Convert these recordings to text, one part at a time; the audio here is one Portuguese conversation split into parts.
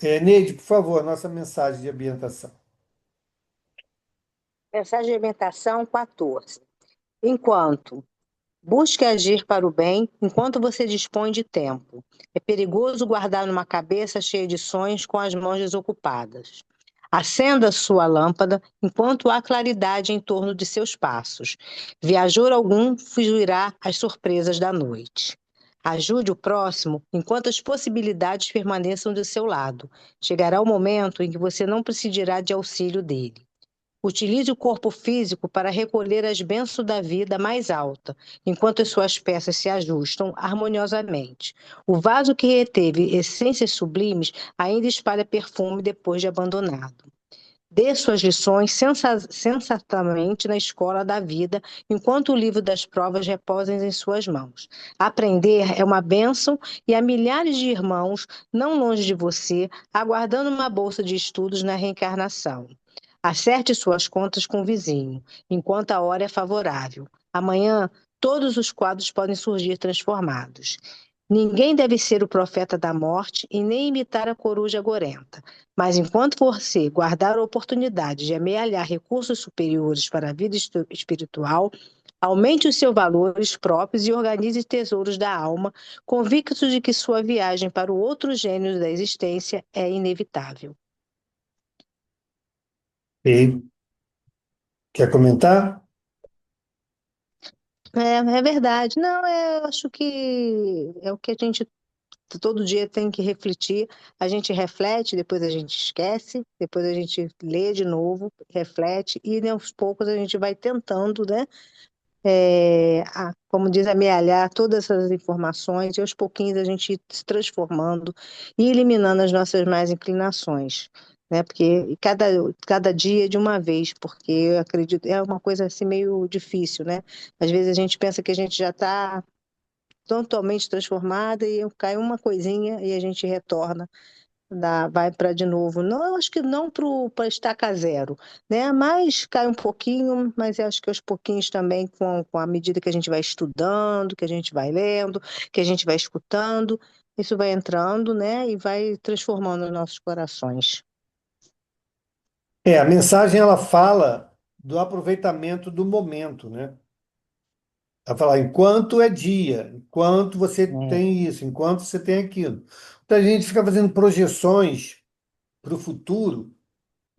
Neide, por favor, nossa mensagem de ambientação. Mensagem de alimentação 14. Enquanto busque agir para o bem enquanto você dispõe de tempo. É perigoso guardar numa cabeça cheia de sonhos com as mãos desocupadas. Acenda sua lâmpada enquanto há claridade em torno de seus passos. Viajor algum fugirá às surpresas da noite. Ajude o próximo enquanto as possibilidades permaneçam do seu lado. Chegará o momento em que você não precisará de auxílio dele. Utilize o corpo físico para recolher as bênçãos da vida mais alta, enquanto as suas peças se ajustam harmoniosamente. O vaso que reteve essências sublimes ainda espalha perfume depois de abandonado. Dê suas lições sensatamente na escola da vida, enquanto o livro das provas reposa em suas mãos. Aprender é uma bênção e há milhares de irmãos, não longe de você, aguardando uma bolsa de estudos na reencarnação. Acerte suas contas com o vizinho, enquanto a hora é favorável. Amanhã, todos os quadros podem surgir transformados. Ninguém deve ser o profeta da morte e nem imitar a coruja gorenta. Mas enquanto você guardar a oportunidade de amealhar recursos superiores para a vida espiritual, aumente os seus valores próprios e organize tesouros da alma, convicto de que sua viagem para o outro gênero da existência é inevitável. E quer comentar? É verdade. Não, eu acho que é o que a gente todo dia tem que refletir. A gente reflete, depois a gente esquece, depois a gente lê de novo, reflete, e aos poucos a gente vai tentando, né? Como diz, amealhar todas essas informações, e aos pouquinhos a gente ir se transformando e eliminando as nossas más inclinações. Né? Porque cada dia de uma vez, porque eu acredito, é uma coisa assim meio difícil, né? Às vezes a gente pensa que a gente já está totalmente transformada e cai uma coisinha e a gente retorna, vai para de novo. Não, eu acho que não para estaca zero, né? Mas cai um pouquinho, mas eu acho que aos pouquinhos também, com a medida que a gente vai estudando, que a gente vai lendo, que a gente vai escutando, isso vai entrando, né? E vai transformando os nossos corações. A mensagem ela fala do aproveitamento do momento, né? Ela fala enquanto é dia, enquanto você É. tem isso, enquanto você tem aquilo. Então a gente fica fazendo projeções para o futuro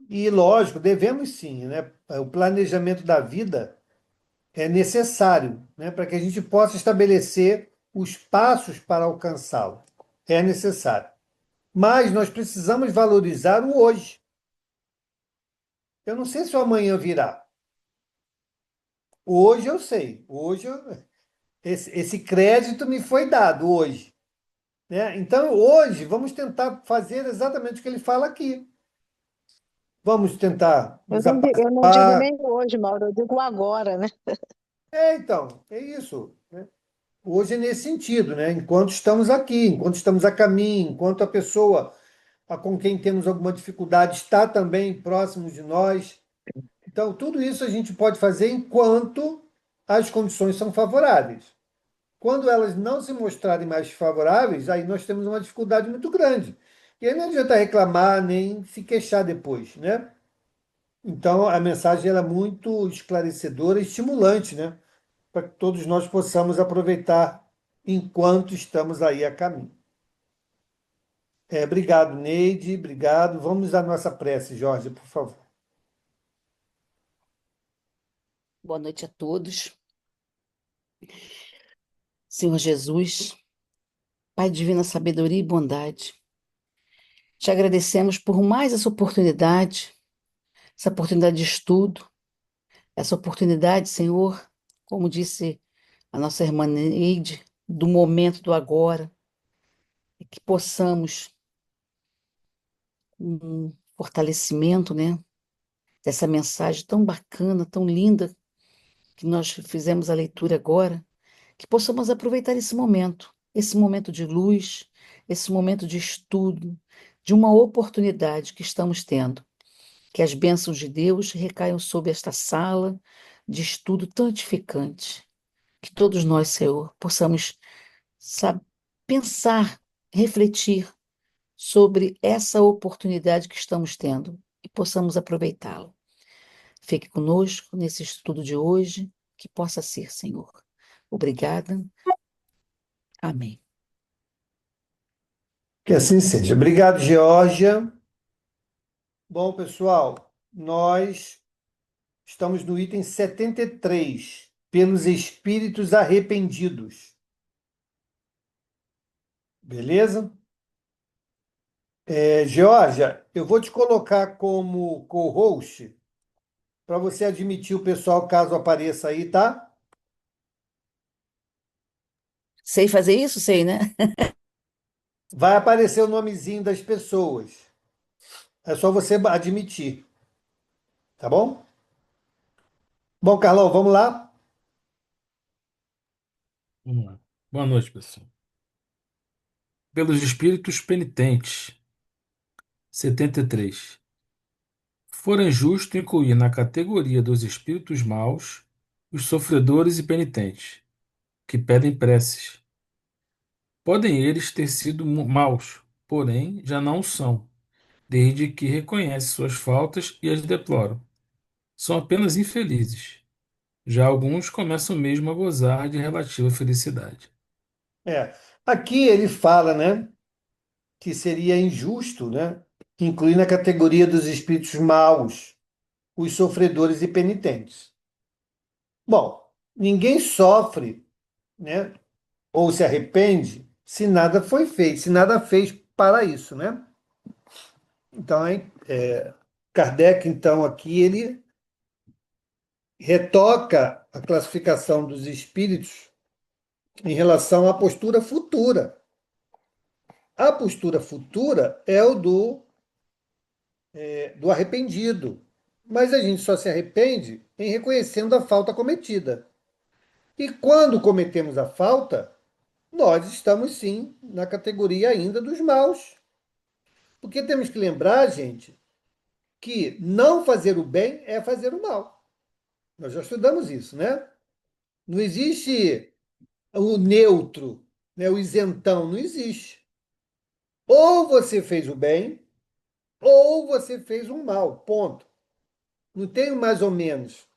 e, lógico, devemos sim, né? O planejamento da vida é necessário, né? Para que a gente possa estabelecer os passos para alcançá-lo. É necessário. Mas nós precisamos valorizar o hoje. Eu não sei se o amanhã virá. Hoje eu sei. Esse crédito me foi dado hoje, né? Então, hoje, vamos tentar fazer exatamente o que ele fala aqui. Vamos tentar nos Eu não digo apaziguar. nem hoje, Mauro, eu digo agora, né? Então, é isso, né? Hoje é nesse sentido, né? Enquanto estamos aqui, enquanto estamos a caminho, enquanto a pessoa com quem temos alguma dificuldade está também próximo de nós. Então, tudo isso a gente pode fazer enquanto as condições são favoráveis. Quando elas não se mostrarem mais favoráveis, aí nós temos uma dificuldade muito grande. E aí não adianta reclamar nem se queixar depois, né? Então, a mensagem ela é muito esclarecedora e estimulante, né? Para que todos nós possamos aproveitar enquanto estamos aí a caminho. Obrigado, Neide, obrigado. Vamos à nossa prece, Jorge, por favor. Boa noite a todos. Senhor Jesus, Pai de divina sabedoria e bondade, te agradecemos por mais essa oportunidade de estudo, essa oportunidade, Senhor, como disse a nossa irmã Neide, do momento do agora, e que possamos um fortalecimento, né, dessa mensagem tão bacana, tão linda, que nós fizemos a leitura agora, que possamos aproveitar esse momento de luz, esse momento de estudo, de uma oportunidade que estamos tendo. Que as bênçãos de Deus recaiam sobre esta sala de estudo tão edificante. Que todos nós, Senhor, possamos pensar, refletir sobre essa oportunidade que estamos tendo e possamos aproveitá-la. Fique conosco nesse estudo de hoje, que possa ser, Senhor. Obrigada. Amém. Que assim seja. Obrigado, Geórgia. Bom, pessoal, nós estamos no item 73, pelos espíritos arrependidos. Beleza? Geórgia, eu vou te colocar como co-host para você admitir o pessoal caso apareça aí, tá? Sei fazer isso? Sei, né? Vai aparecer o nomezinho das pessoas. É só você admitir, tá bom? Bom, Carlão, vamos lá? Vamos lá. Boa noite, pessoal. Pelos espíritos penitentes, 73. Fora injusto incluir na categoria dos espíritos maus os sofredores e penitentes, que pedem preces. Podem eles ter sido maus, porém já não o são, desde que reconhecem suas faltas e as deploram. São apenas infelizes. Já alguns começam mesmo a gozar de relativa felicidade. É. Aqui ele fala, né, que seria injusto, né, incluir na categoria dos espíritos maus os sofredores e penitentes. Bom, ninguém sofre, né, ou se arrepende se nada foi feito, se nada fez para isso, né? Então, hein, Kardec, então, aqui ele retoca a classificação dos espíritos em relação à postura futura. A postura futura é o do arrependido, mas a gente só se arrepende em reconhecendo a falta cometida. E quando cometemos a falta, nós estamos sim na categoria ainda dos maus. Porque temos que lembrar, gente, que não fazer o bem é fazer o mal. Nós já estudamos isso, né? Não existe o neutro, né? O isentão, não existe. Ou você fez o bem, ou você fez um mal, ponto. Não tem mais ou menos,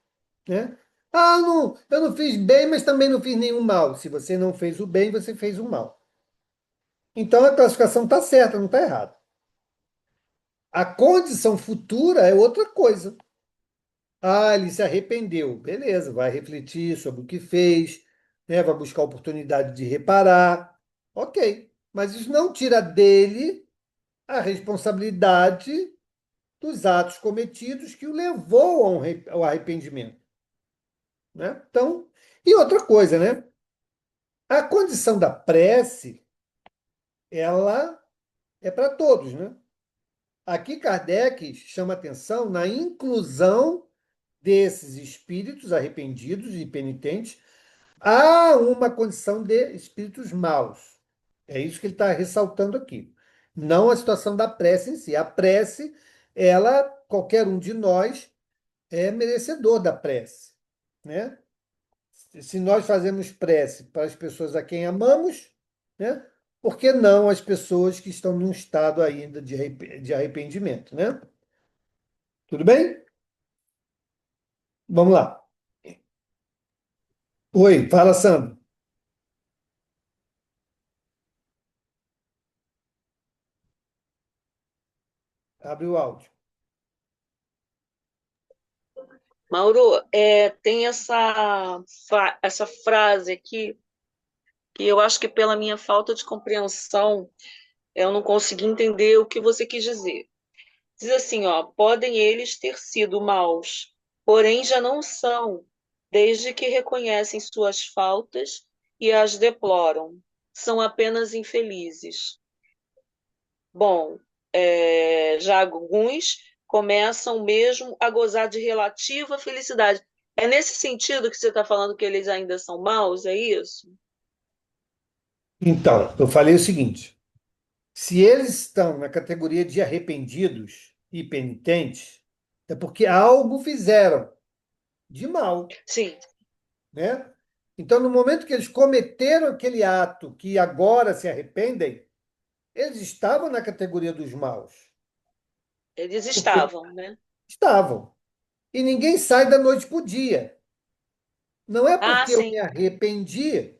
né? Ah, não, eu não fiz bem, mas também não fiz nenhum mal. Se você não fez o bem, você fez o mal. Então a classificação está certa, não está errada. A condição futura é outra coisa. Ah, ele se arrependeu. Beleza, vai refletir sobre o que fez, né? Vai buscar a oportunidade de reparar. Ok. Mas isso não tira dele a responsabilidade dos atos cometidos que o levou ao arrependimento, né? Então, e outra coisa, né? A condição da prece, ela é para todos, né? Aqui Kardec chama atenção na inclusão desses espíritos arrependidos e penitentes a uma condição de espíritos maus. É isso que ele está ressaltando aqui. Não a situação da prece em si. A prece, ela, qualquer um de nós é merecedor da prece, né? Se nós fazemos prece para as pessoas a quem amamos, né? Por que não as pessoas que estão num estado ainda de arrependimento, né? Tudo bem? Vamos lá. Oi, fala, Sandro. Abre o áudio. Mauro, tem essa frase aqui que eu acho que pela minha falta de compreensão eu não consegui entender o que você quis dizer. Diz assim, ó, podem eles ter sido maus, porém já não são, desde que reconhecem suas faltas e as deploram. São apenas infelizes. Bom, já alguns começam mesmo a gozar de relativa felicidade. É nesse sentido que você está falando que eles ainda são maus, é isso? Então, eu falei o seguinte: se eles estão na categoria de arrependidos e penitentes, é porque algo fizeram de mal, Sim, né? Então, no momento que eles cometeram aquele ato que agora se arrependem, eles estavam na categoria dos maus. Eles Porque estavam, né? estavam. E ninguém sai da noite para o dia. Não é Ah, porque eu me sim. arrependi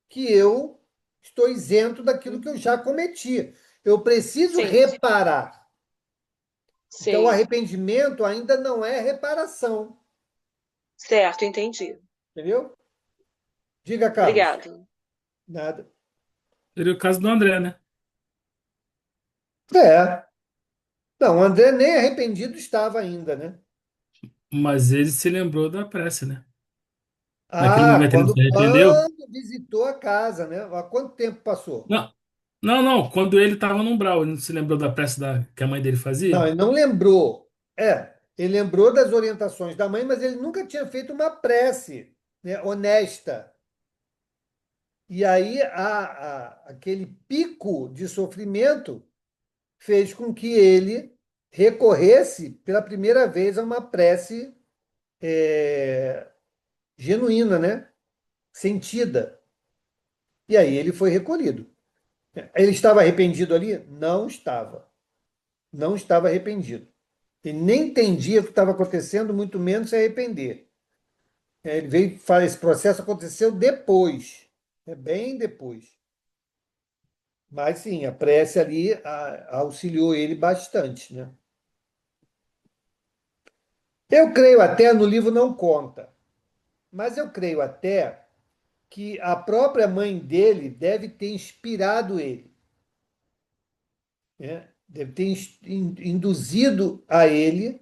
que eu estou isento daquilo que eu já cometi. Eu preciso Sim, reparar. Então, o sei. arrependimento ainda não é reparação. Certo, entendi. Entendeu? Diga, Carlos. Obrigado. Nada. Seria o caso do André, né? É. Não, o André nem arrependido estava ainda, né? Mas ele se lembrou da prece, né? Naquele Ah, momento ele não se arrependeu? quando visitou a casa, né? Há quanto tempo passou? Não, não, não. Quando ele estava no umbral, ele não se lembrou da prece que a mãe dele Não, fazia? ele não lembrou. Ele lembrou das orientações da mãe, mas ele nunca tinha feito uma prece, né, honesta. E aí aquele pico de sofrimento fez com que ele recorresse pela primeira vez a uma prece genuína, né? Sentida. E aí ele foi recolhido. Ele estava arrependido ali? Não estava. Não estava arrependido. Ele nem entendia o que estava acontecendo, muito menos se arrepender. Ele veio falar, esse processo aconteceu depois, bem depois. Mas sim, a prece ali auxiliou ele bastante, né? Eu creio até, no livro não conta, mas eu creio até que a própria mãe dele deve ter inspirado ele, né? Deve ter induzido a ele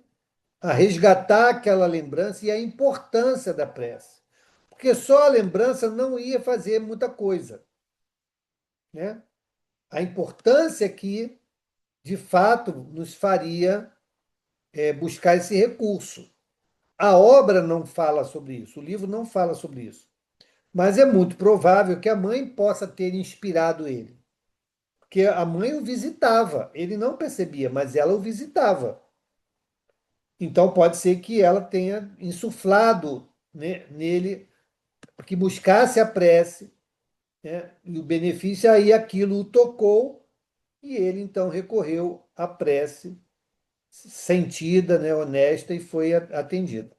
a resgatar aquela lembrança e a importância da prece. Porque só a lembrança não ia fazer muita coisa, né? A importância que, de fato, nos faria buscar esse recurso. A obra não fala sobre isso, o livro não fala sobre isso. Mas é muito provável que a mãe possa ter inspirado ele. Porque a mãe o visitava, ele não percebia, mas ela o visitava. Então pode ser que ela tenha insuflado, né, nele, que buscasse a prece, né, e o benefício aí aquilo o tocou e ele então recorreu à prece sentida, né, honesta e foi atendida.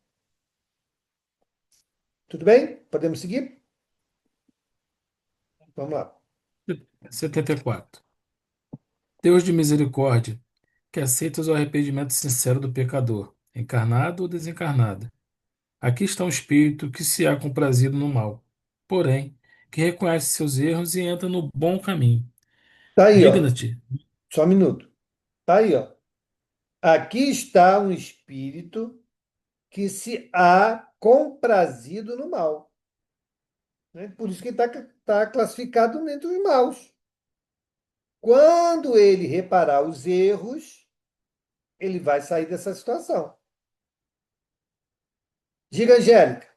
Tudo bem? Podemos seguir? Vamos lá. 74. Deus de misericórdia, que aceitas o arrependimento sincero do pecador, encarnado ou desencarnado. Aqui está um espírito que se há comprazido no mal, porém, que reconhece seus erros e entra no bom caminho. Tá aí, ó. Digna-te. Só um minuto. Tá aí, ó. Aqui está um espírito que se há comprazido no mal, né? Por isso que está classificado entre os maus. Quando ele reparar os erros, ele vai sair dessa situação. Diga, Angélica.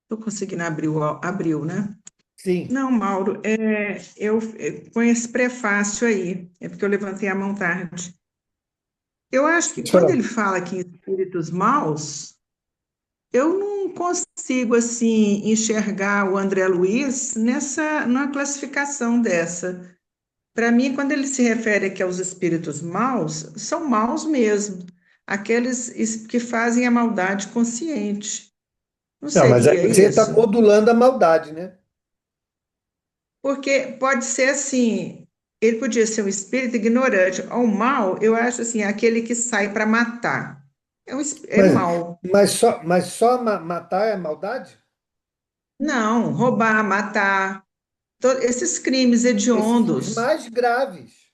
Estou conseguindo abrir, abriu, né? Sim. Não, Mauro, com esse prefácio aí, é porque eu levantei a mão tarde. Eu acho que quando ele fala aqui em espíritos maus, eu não consigo, assim, enxergar o André Luiz numa classificação dessa. Para mim, quando ele se refere aqui aos espíritos maus, são maus mesmo, aqueles que fazem a maldade consciente. Não Não, mas aí seria você está isso? modulando a maldade, né? Porque pode ser assim, ele podia ser um espírito ignorante. Ou mal, eu acho assim, é aquele que sai para matar. É Mas, mal. mas só matar é maldade? Não, roubar, matar, esses crimes Esses são os hediondos. mais graves.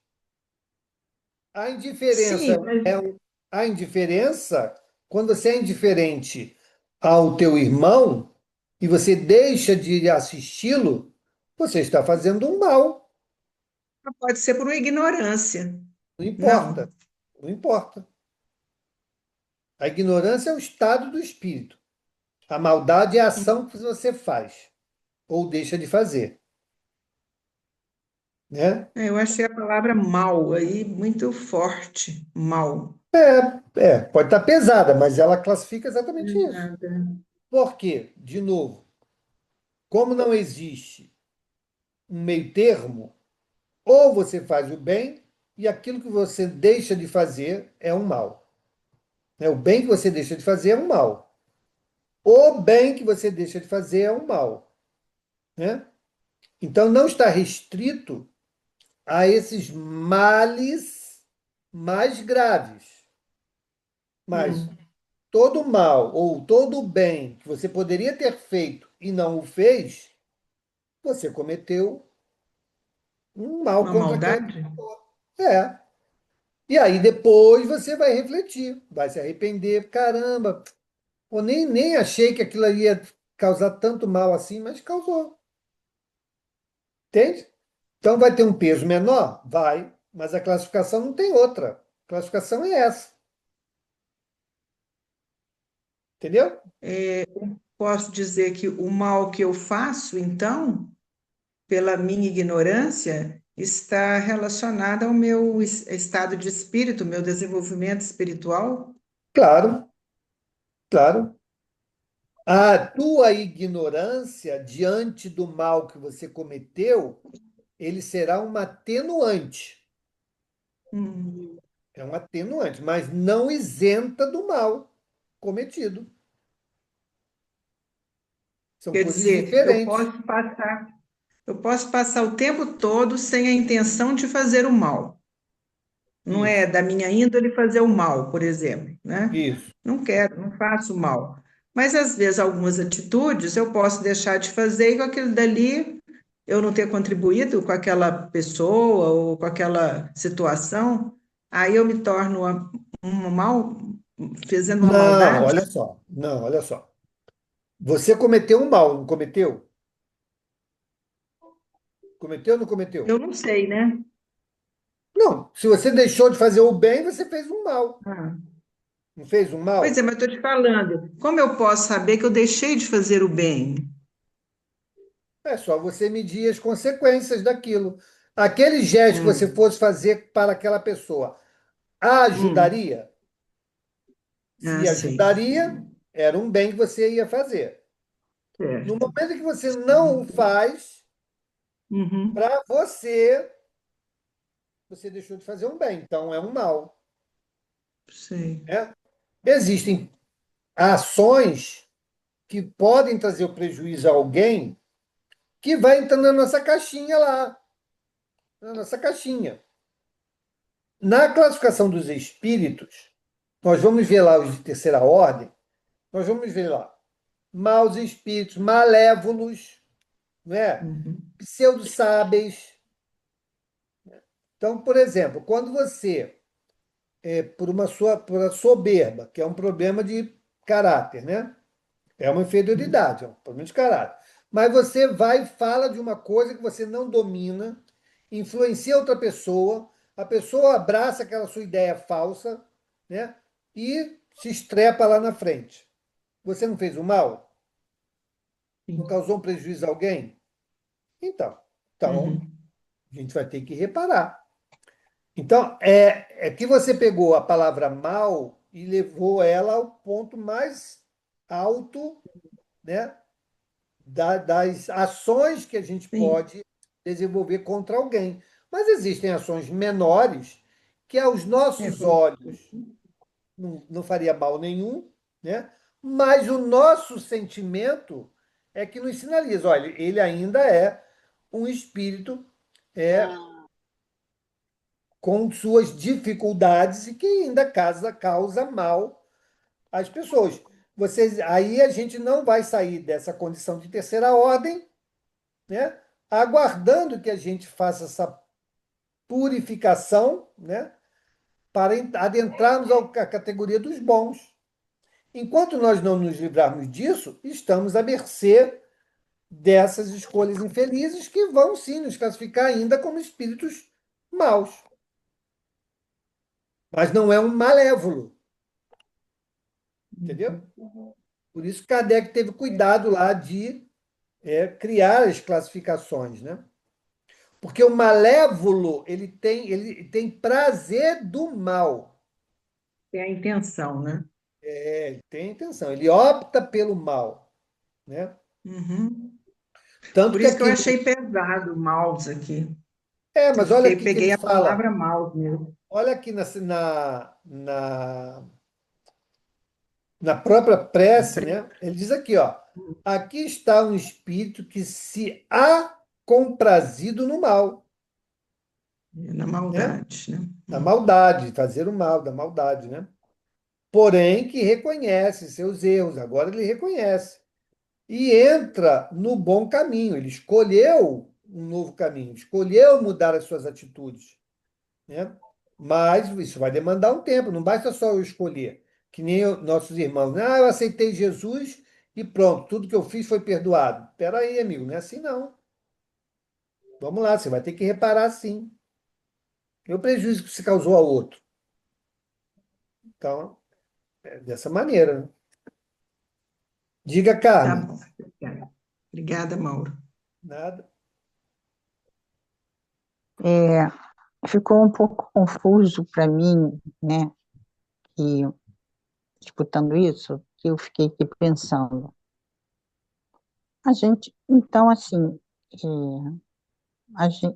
A indiferença Sim, mas a indiferença, quando você é indiferente ao teu irmão e você deixa de assisti-lo, você está fazendo um mal. pode ser por uma ignorância. Não importa. Não. Não importa. A ignorância é o estado do espírito. A maldade é a ação que você faz ou deixa de fazer. né? Eu achei a palavra mal aí muito forte, mal. Pode estar pesada, mas ela classifica exatamente isso. Nada. Por quê? De novo, como não existe um meio termo, ou você faz o bem e aquilo que você deixa de fazer é um mal. Né? O bem que você deixa de fazer é um mal. O bem que você deixa de fazer é um mal. Né? Então, não está restrito a esses males mais graves. Mas Hum, todo mal ou todo bem que você poderia ter feito e não o fez, você cometeu um mal uma contra aquela maldade? pessoa. É. E aí depois você vai refletir, vai se arrepender. Caramba, eu nem achei que aquilo ia causar tanto mal assim, mas causou. Entende? Então vai ter um peso menor? Vai, mas a classificação não tem outra. A classificação é essa. Entendeu? Posso dizer que o mal que eu faço, então, pela minha ignorância, está relacionado ao meu estado de espírito, meu desenvolvimento espiritual? Claro, claro. A tua ignorância diante do mal que você cometeu, ele será uma atenuante. Hum. É um atenuante, mas não isenta do mal cometido. São Quer coisas dizer, diferentes. eu posso passar o tempo todo sem a intenção de fazer o mal. Não é Isso, da minha índole fazer o mal, por exemplo, né? isso. Não quero, não faço mal. Mas às vezes algumas atitudes eu posso deixar de fazer e com aquilo dali eu não ter contribuído com aquela pessoa ou com aquela situação, aí eu me torno uma mal, fazendo uma Não, maldade? olha só. Não, olha só. Você cometeu um mal, não cometeu? Cometeu ou não cometeu? Eu não sei, né? Não. Se você deixou de fazer o bem, você fez um mal. Ah, Não fez um pois é, mal? mas estou te falando, como eu posso saber que eu deixei de fazer o bem? É só você medir as consequências daquilo. Aquele gesto que você Hum, fosse fazer para aquela pessoa, a hum, ajudaria? Se sei. ajudaria, era um bem que você ia fazer. No Certo. momento que você não o faz, Uhum, para você, você deixou de fazer um bem. Então, é um mal. sei. Né? Existem ações que podem trazer o prejuízo a alguém que vai entrando na nossa caixinha lá, na nossa caixinha. Na classificação dos espíritos, nós vamos ver lá os de terceira ordem, nós vamos ver lá maus espíritos, malévolos, né? Uhum, Pseudo-sábeis. Então, por exemplo, quando você, por uma soberba, que é um problema de caráter, né? É uma uhum, inferioridade, é um problema de caráter. Mas você vai e fala de uma coisa que você não domina, influencia outra pessoa, a pessoa abraça aquela sua ideia falsa, né? E se estrepa lá na frente. Você não fez o mal? Não sim. causou um prejuízo a alguém? Então, Uhum, a gente vai ter que reparar. Então, é que você pegou a palavra mal e levou ela ao ponto mais alto, né, das ações que a gente sim. pode desenvolver contra alguém. Mas existem ações menores que aos É, nossos olhos não faria mal nenhum, né? Mas o nosso sentimento é que nos sinaliza, olha, ele ainda é um espírito é, Ah, com suas dificuldades e que ainda causa mal às pessoas. Aí a gente não vai sair dessa condição de terceira ordem, né? Aguardando que a gente faça essa purificação, né? Para adentrarmos à categoria dos bons. Enquanto nós não nos livrarmos disso, estamos à mercê dessas escolhas infelizes que vão sim nos classificar ainda como espíritos maus. Mas não é um malévolo, entendeu? Por isso Kardec teve cuidado lá de criar as classificações, né? Porque o malévolo, ele tem prazer do mal. É a intenção, né? Ele tem intenção, ele opta pelo mal, né? Uhum. Tanto Por que isso que eu aqui, achei pesado o mouse aqui. Eu mas olha fiquei, aqui que ele peguei a fala, palavra mouse mesmo. olha aqui na própria prece, né? Ele diz aqui, ó, aqui está um espírito que se há comprazido no mal, Na né? maldade, né? Na maldade, fazer o mal, da maldade, né? Porém que reconhece seus erros, agora ele reconhece. E entra no bom caminho, ele escolheu um novo caminho, escolheu mudar as suas atitudes, né? Mas isso vai demandar um tempo, não basta só eu escolher, que nem nossos irmãos, né? Ah, eu aceitei Jesus e pronto, tudo que eu fiz foi perdoado. Espera aí, amigo, não é assim não. Vamos lá, você vai ter que reparar sim. E o prejuízo que você causou ao outro. Então, é dessa maneira, né? Diga, Tá Carmen. bom. Obrigada. Obrigada, Mauro. Nada. É, ficou um pouco confuso para mim, né, que escutando isso, que eu fiquei aqui pensando. A gente, então, assim,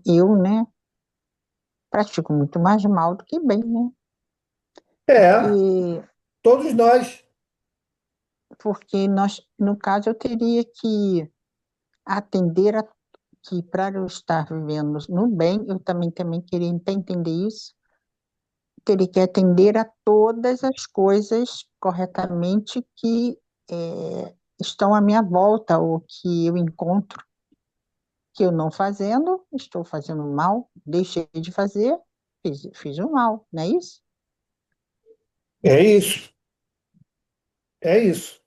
eu, né, pratico muito mais mal do que bem, né? É, Porque, todos nós. porque nós, no caso, eu teria que atender a que para eu estar vivendo no bem, eu também queria entender isso, teria que atender a todas as coisas corretamente que estão à minha volta, ou que eu encontro que eu não fazendo, estou fazendo mal, deixei de fazer, fiz o mal, não é isso? É isso. É isso.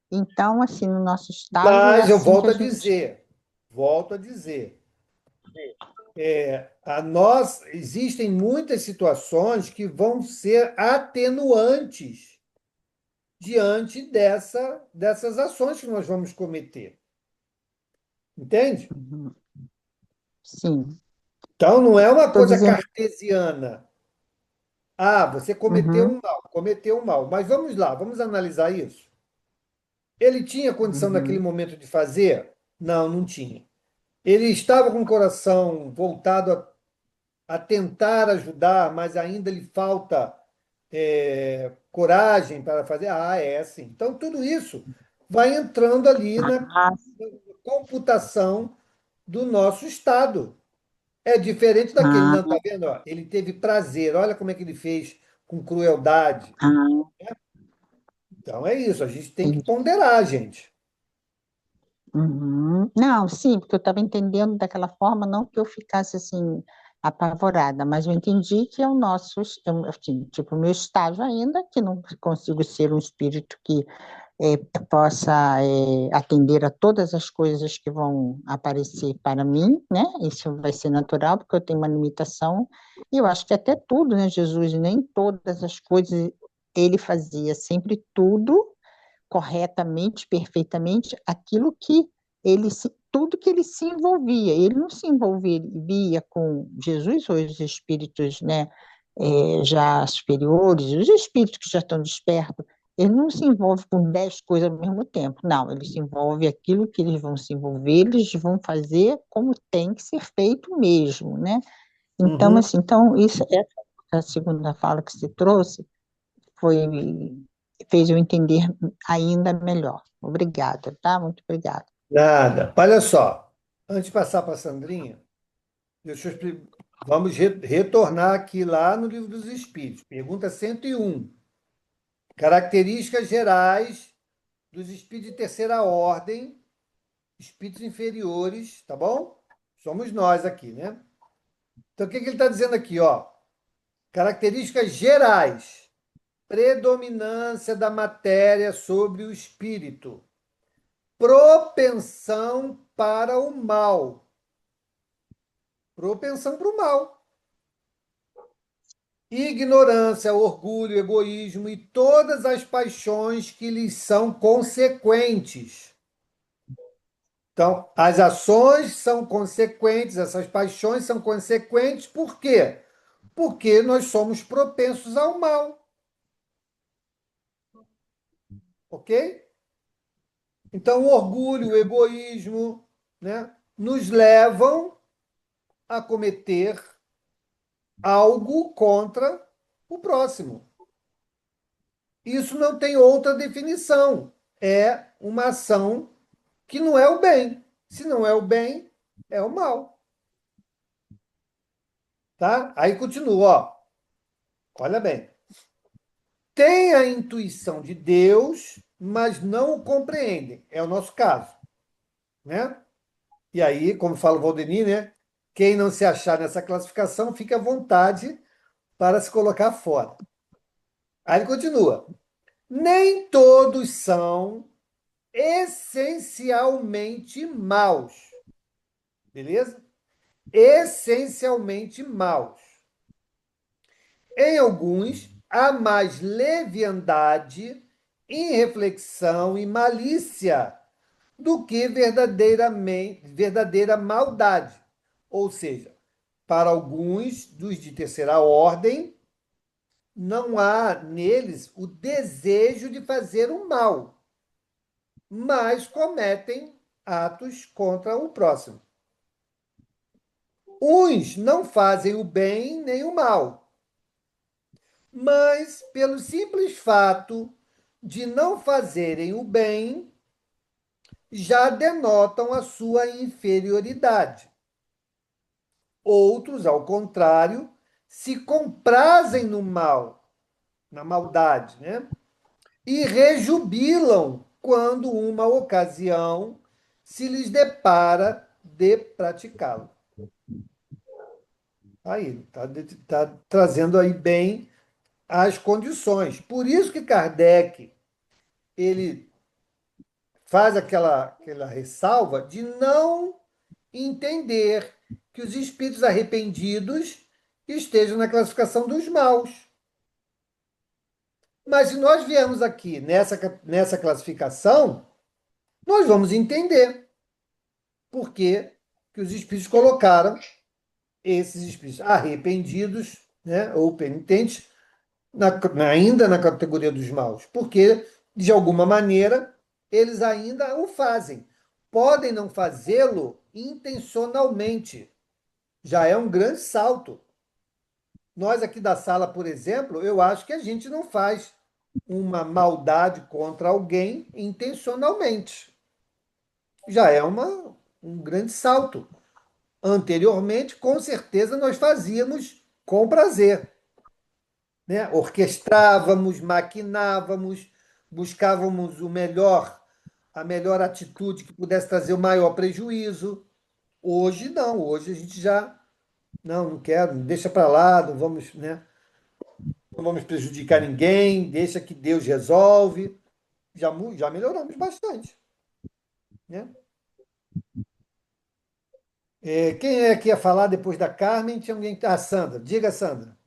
Então, assim, no nosso estágio é Mas eu assim que a gente. volto a dizer, a nós existem muitas situações que vão ser atenuantes diante dessas ações que nós vamos cometer. Entende? Uhum. Sim, Então, não é uma estou coisa dizendo. cartesiana. Ah, você cometeu Uhum, um mal, cometeu um mal. Mas vamos lá, vamos analisar isso. Ele tinha condição naquele uhum, momento de fazer? Não, não tinha. Ele estava com o coração voltado a tentar ajudar, mas ainda lhe falta coragem para fazer. Ah, é sim. Então, tudo isso vai entrando ali na ah, computação do nosso Estado. É diferente daquele, não, tá ah, vendo? Ó? Ele teve prazer, olha como é que ele fez com crueldade. ah, Então é isso, a gente tem que entendi. ponderar, gente. Uhum. Não, sim, porque eu estava entendendo daquela forma, não que eu ficasse assim apavorada, mas eu entendi que é o nosso, assim, tipo, o meu estágio ainda, que não consigo ser um espírito que possa atender a todas as coisas que vão aparecer para mim, né? Isso vai ser natural, porque eu tenho uma limitação, e eu acho que até tudo, né? Jesus nem todas as coisas ele fazia, sempre tudo corretamente, perfeitamente, aquilo que tudo que ele se envolvia. Ele não se envolvia com Jesus ou os espíritos, né, já superiores, os espíritos que já estão despertos. Ele não se envolve com 10 coisas ao mesmo tempo. Não, ele se envolve aquilo que eles vão se envolver, eles vão fazer como tem que ser feito mesmo, né? Então, Uhum. assim, essa segunda fala que você trouxe foi fez eu entender ainda melhor. Obrigada, tá? Muito obrigada. Nada. Olha só, antes de passar para a Sandrinha, vamos retornar aqui lá no Livro dos Espíritos. Pergunta 101. Características gerais dos espíritos de terceira ordem, espíritos inferiores, tá bom? Somos nós aqui, né? Então, o que ele está dizendo aqui, ó? Características gerais. Predominância da matéria sobre o espírito. Propensão para o mal. Propensão para o mal. Ignorância, orgulho, egoísmo e todas as paixões que lhes são consequentes. Então, as ações são consequentes, essas paixões são consequentes, por quê? Porque nós somos propensos ao mal, ok? Então, o orgulho, o egoísmo, né, nos levam a cometer algo contra o próximo. Isso não tem outra definição. É uma ação que não é o bem. Se não é o bem, é o mal. Tá? Aí continua, ó. Olha bem. Tem a intuição de Deus, mas não o compreendem. É o nosso caso, né? E aí, como fala o Valdemir, né? Quem não se achar nessa classificação, fica à vontade para se colocar fora. Aí ele continua. Nem todos são essencialmente maus. Beleza? Essencialmente maus. Em alguns, há mais leviandade, irreflexão e malícia do que verdadeira maldade. Ou seja, para alguns dos de terceira ordem, não há neles o desejo de fazer o mal, mas cometem atos contra o próximo. Uns não fazem o bem nem o mal, mas pelo simples fato de não fazerem o bem, já denotam a sua inferioridade. Outros, ao contrário, se comprazem no mal, na maldade, né? E rejubilam quando uma ocasião se lhes depara de praticá-lo. Aí, está trazendo aí bem as condições. Por isso que Kardec ele faz aquela ressalva de não entender que os espíritos arrependidos estejam na classificação dos maus. Mas se nós viermos aqui nessa classificação, nós vamos entender por que os espíritos colocaram esses espíritos arrependidos, né, ou penitentes, ainda na categoria dos maus. Porque, de alguma maneira, eles ainda o fazem. Podem não fazê-lo intencionalmente. Já é um grande salto. Nós aqui da sala, por exemplo, eu acho que a gente não faz uma maldade contra alguém intencionalmente. Já é um grande salto. Anteriormente, com certeza, nós fazíamos com prazer, né? Orquestrávamos, maquinávamos, buscávamos a melhor atitude que pudesse trazer o maior prejuízo. Hoje não, hoje a gente já não quero, deixa para lá, não vamos, né? Não vamos prejudicar ninguém, deixa que Deus resolve. Já melhoramos bastante, né? Quem é que ia falar depois da Carmen? Tinha alguém. Ah, Sandra. Diga, Sandra.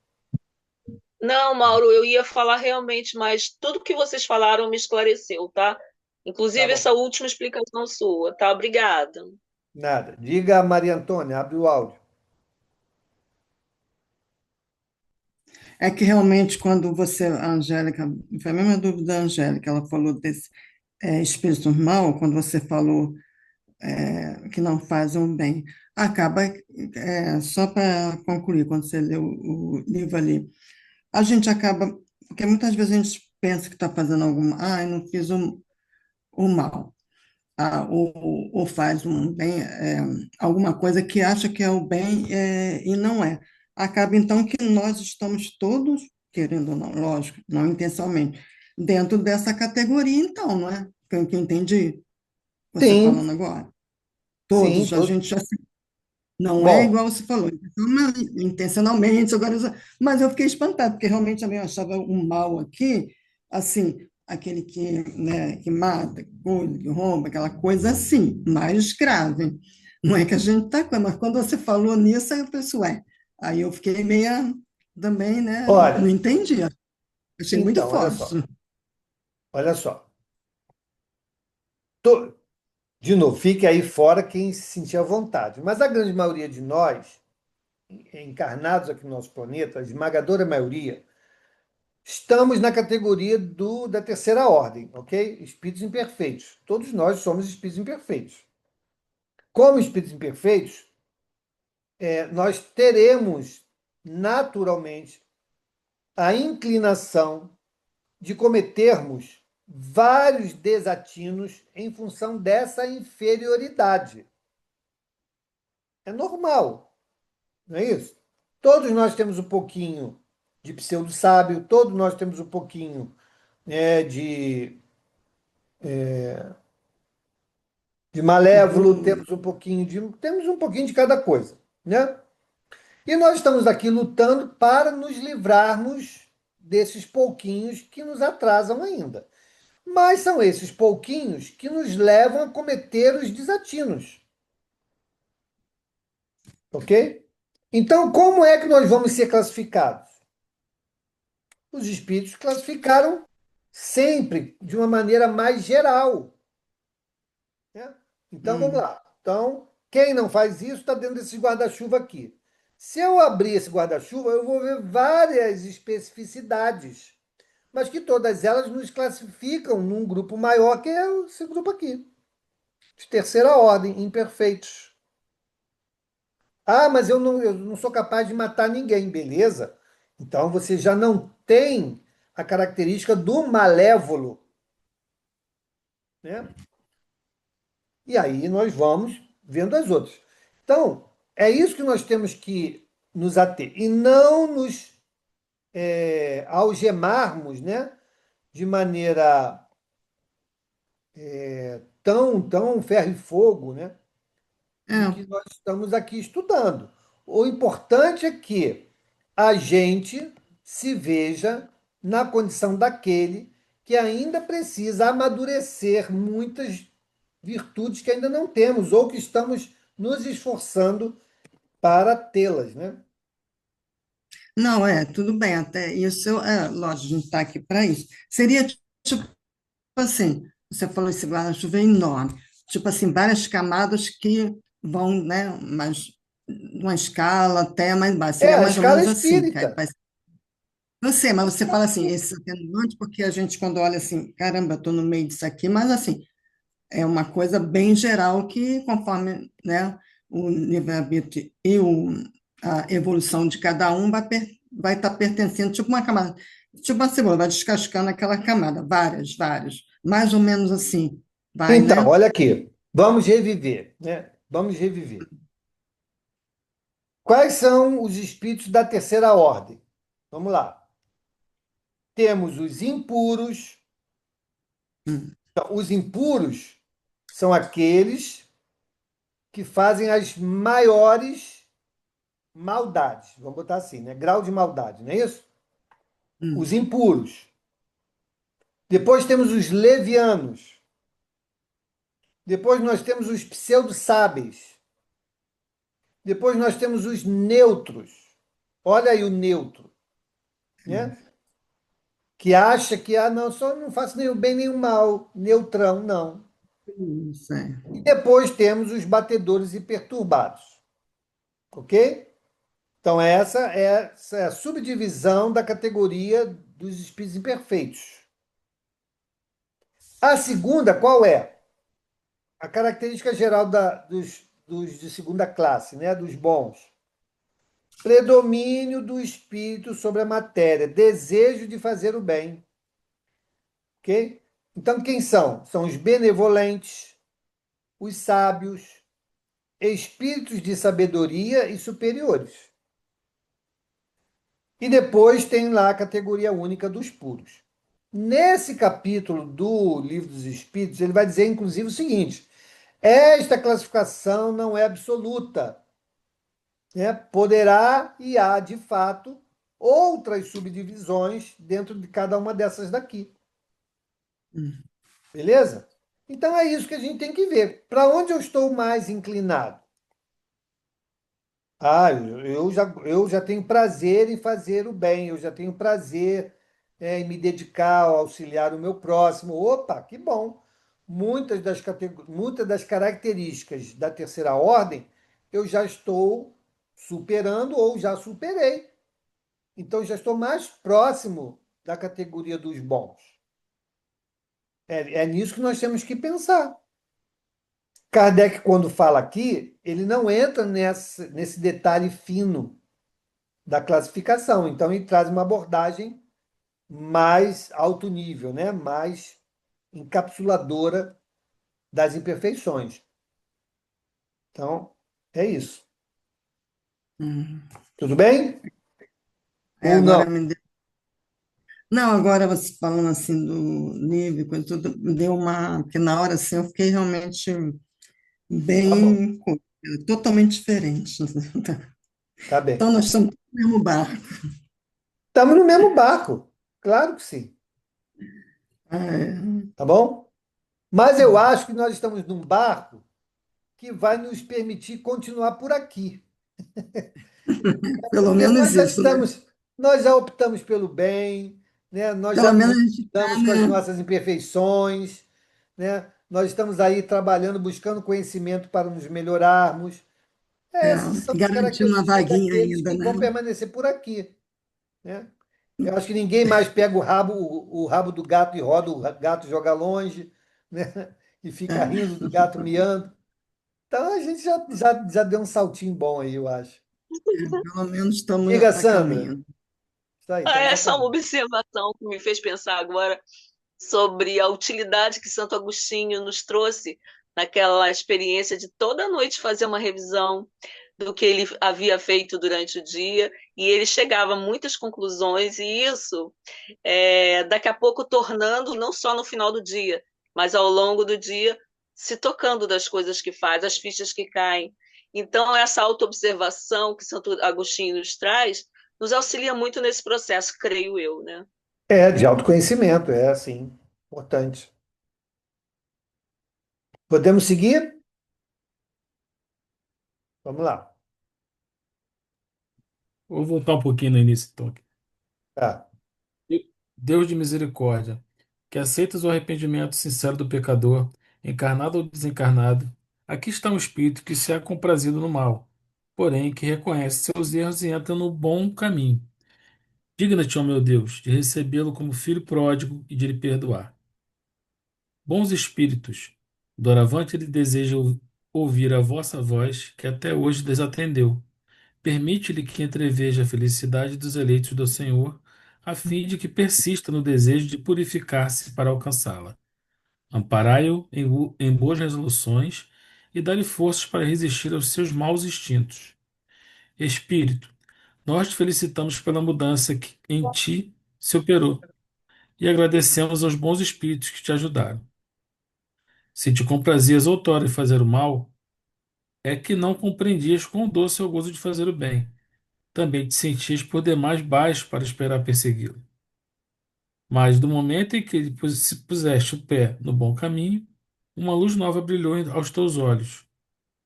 Não, Mauro, eu ia falar realmente, mas tudo que vocês falaram me esclareceu, tá? Tá Inclusive bom. essa última explicação sua, tá? Obrigada. Nada. Diga a Maria Antônia, abre o áudio. É que realmente, quando você, a Angélica, foi a mesma dúvida da Angélica, ela falou desse espírito mal, quando você falou que não faz um bem, acaba, só para concluir, quando você leu o livro ali, a gente acaba, porque muitas vezes a gente pensa que está fazendo alguma, eu não fiz o mal, ou faz um bem, alguma coisa que acha que é o bem e não é. Acaba então que nós estamos todos, querendo ou não, lógico, não intencionalmente, dentro dessa categoria, então, não é? Que eu entendi você Sim, falando agora. sim. Todos, a gente já não é Bom, igual você falou, intencionalmente, agora, mas eu fiquei espantada, porque realmente também eu achava um mal aqui, assim, aquele que, né, que mata, que rouba, aquela coisa assim, mais grave. Não é que a gente está com, mas quando você falou nisso, aí eu pensei, ué, aí eu fiquei meia também, né, não olha, entendi, achei muito então, olha forte. só. Olha só. To- De novo, fique aí fora quem se sentir à vontade. Mas a grande maioria de nós, encarnados aqui no nosso planeta, a esmagadora maioria, estamos na categoria da terceira ordem, ok? Espíritos imperfeitos. Todos nós somos espíritos imperfeitos. Como espíritos imperfeitos, nós teremos naturalmente a inclinação de cometermos vários desatinos em função dessa inferioridade. É normal, não é isso? Todos nós temos um pouquinho de pseudo-sábio, todos nós temos um pouquinho, né, de malévolo, temos um pouquinho de cada coisa, né? E nós estamos aqui lutando para nos livrarmos desses pouquinhos que nos atrasam ainda. Mas são esses pouquinhos que nos levam a cometer os desatinos. Ok? Então, como é que nós vamos ser classificados? Os espíritos classificaram sempre de uma maneira mais geral, né? Então, vamos lá. Então, quem não faz isso está dentro desse guarda-chuva aqui. Se eu abrir esse guarda-chuva, eu vou ver várias especificidades, mas que todas elas nos classificam num grupo maior, que é esse grupo aqui, de terceira ordem, imperfeitos. Ah, mas eu não sou capaz de matar ninguém, beleza? Então você já não tem a característica do malévolo, né? E aí nós vamos vendo as outras. Então, é isso que nós temos que nos ater e não nos algemarmos, né? De maneira tão ferro e fogo, né? De É, que nós estamos aqui estudando. O importante é que a gente se veja na condição daquele que ainda precisa amadurecer muitas virtudes que ainda não temos ou que estamos nos esforçando para tê-las, né? não, tudo bem, até isso, lógico, a gente está aqui para isso. Seria tipo assim, você falou esse guarda-chuva é enorme, tipo assim, várias camadas que vão, né, mas uma escala até mais baixa, É seria a mais ou escala menos assim, que espírita. eu sei, mas você fala assim, esse atenuante, porque a gente quando olha assim, caramba, estou no meio disso aqui, mas assim, é uma coisa bem geral que conforme, né, o livre-arbítrio e a evolução de cada um vai estar pertencendo, tipo uma camada, tipo uma cebola, vai descascando aquela camada, várias, várias, mais ou menos assim, vai, Então, né? olha aqui, vamos reviver, né? Vamos reviver. Quais são os espíritos da terceira ordem? Vamos lá. Temos os impuros. Hum, Então, os impuros são aqueles que fazem as maiores maldades. Vamos botar assim, né? Grau de maldade, não é isso? Os hum, impuros. Depois temos os levianos. Depois nós temos os pseudo-sábeis. Depois nós temos os neutros. Olha aí o neutro, né? Que acha que, não, só não faço nem o bem nem o mal. Neutrão, não. isso, E depois temos os batedores e perturbados. Ok? Então, essa é a subdivisão da categoria dos espíritos imperfeitos. A segunda, qual é? A característica geral dos de segunda classe, né? Dos bons. Predomínio do espírito sobre a matéria, desejo de fazer o bem. Ok? Então, quem são? São os benevolentes, os sábios, espíritos de sabedoria e superiores. E depois tem lá a categoria única dos puros. Nesse capítulo do Livro dos Espíritos, ele vai dizer, inclusive, o seguinte: esta classificação não é absoluta, né? Poderá e há, de fato, outras subdivisões dentro de cada uma dessas daqui. hum. Beleza? Então é isso que a gente tem que ver. Para onde eu estou mais inclinado? Ah, eu já tenho prazer em fazer o bem, eu já tenho prazer, em me dedicar ao auxiliar o meu próximo. Opa, que bom! muitas das características da terceira ordem eu já estou superando ou já superei. Então, já estou mais próximo da categoria dos bons. É nisso que nós temos que pensar. Kardec, quando fala aqui, ele não entra nesse detalhe fino da classificação. Então, ele traz uma abordagem mais alto nível, né? Mais encapsuladora das imperfeições. Então, é isso. Hum. Tudo bem? Ou não? Agora me deu... Não, agora você falando assim do livro, coisa tudo, me deu uma... Porque na hora assim eu fiquei realmente Tá bom, bem... totalmente diferente. tá bem. Então nós estamos no mesmo barco. Estamos no mesmo barco. Claro que sim. É, Tá bom? Mas eu acho que nós estamos num barco que vai nos permitir continuar por aqui. pelo Porque menos isso, né? nós já optamos pelo bem, né? Nós já Pelo nos menos a gente está, damos com as né? nossas imperfeições, né? Nós estamos aí trabalhando, buscando conhecimento para nos melhorarmos. Essas são as Garantir uma características vaguinha daqueles ainda, que vão né? permanecer por aqui, né? Eu acho que ninguém mais pega o rabo do gato e roda o gato joga longe, né? E fica É, rindo do gato miando. Então a gente já deu um saltinho bom aí, eu acho. pelo menos estamos Diga, a Sandra. caminho. Isso aí, estamos a Essa é uma caminho. observação que me fez pensar agora sobre a utilidade que Santo Agostinho nos trouxe naquela experiência de toda noite fazer uma revisão do que ele havia feito durante o dia, e ele chegava a muitas conclusões, e isso, daqui a pouco, tornando, não só no final do dia, mas ao longo do dia, se tocando das coisas que faz, as fichas que caem. Então, essa autoobservação que Santo Agostinho nos traz, nos auxilia muito nesse processo, creio eu, né? De autoconhecimento, é assim, importante. Podemos seguir? Vamos lá. Vou voltar um pouquinho no início, então. Tá. Deus de misericórdia, que aceitas o arrependimento sincero do pecador, encarnado ou desencarnado, aqui está um espírito que se é comprazido no mal, porém que reconhece seus erros e entra no bom caminho. Digna-te, ó meu Deus, de recebê-lo como filho pródigo e de lhe perdoar. Bons espíritos, doravante ele deseja ouvir a vossa voz, que até hoje desatendeu. Permite-lhe que entreveja a felicidade dos eleitos do Senhor, a fim de que persista no desejo de purificar-se para alcançá-la. Amparai-o em boas resoluções e dá-lhe forças para resistir aos seus maus instintos. Espírito, nós te felicitamos pela mudança que em ti se operou e agradecemos aos bons espíritos que te ajudaram. Se te comprazias outrora em fazer o mal, é que não compreendias quão doce é o gozo de fazer o bem. Também te sentias por demais baixo para esperar persegui-lo. Mas do momento em que se puseste o pé no bom caminho, uma luz nova brilhou aos teus olhos.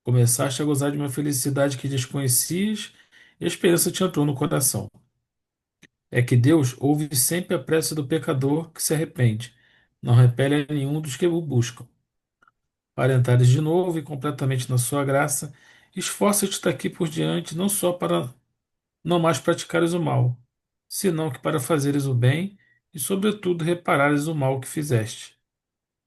Começaste a gozar de uma felicidade que desconhecias e a esperança te entrou no coração. É que Deus ouve sempre a prece do pecador que se arrepende, não repele a nenhum dos que o buscam. Para entrares de novo e completamente na sua graça, esforça-te daqui por diante não só para não mais praticares o mal, senão que para fazeres o bem e, sobretudo, reparares o mal que fizeste.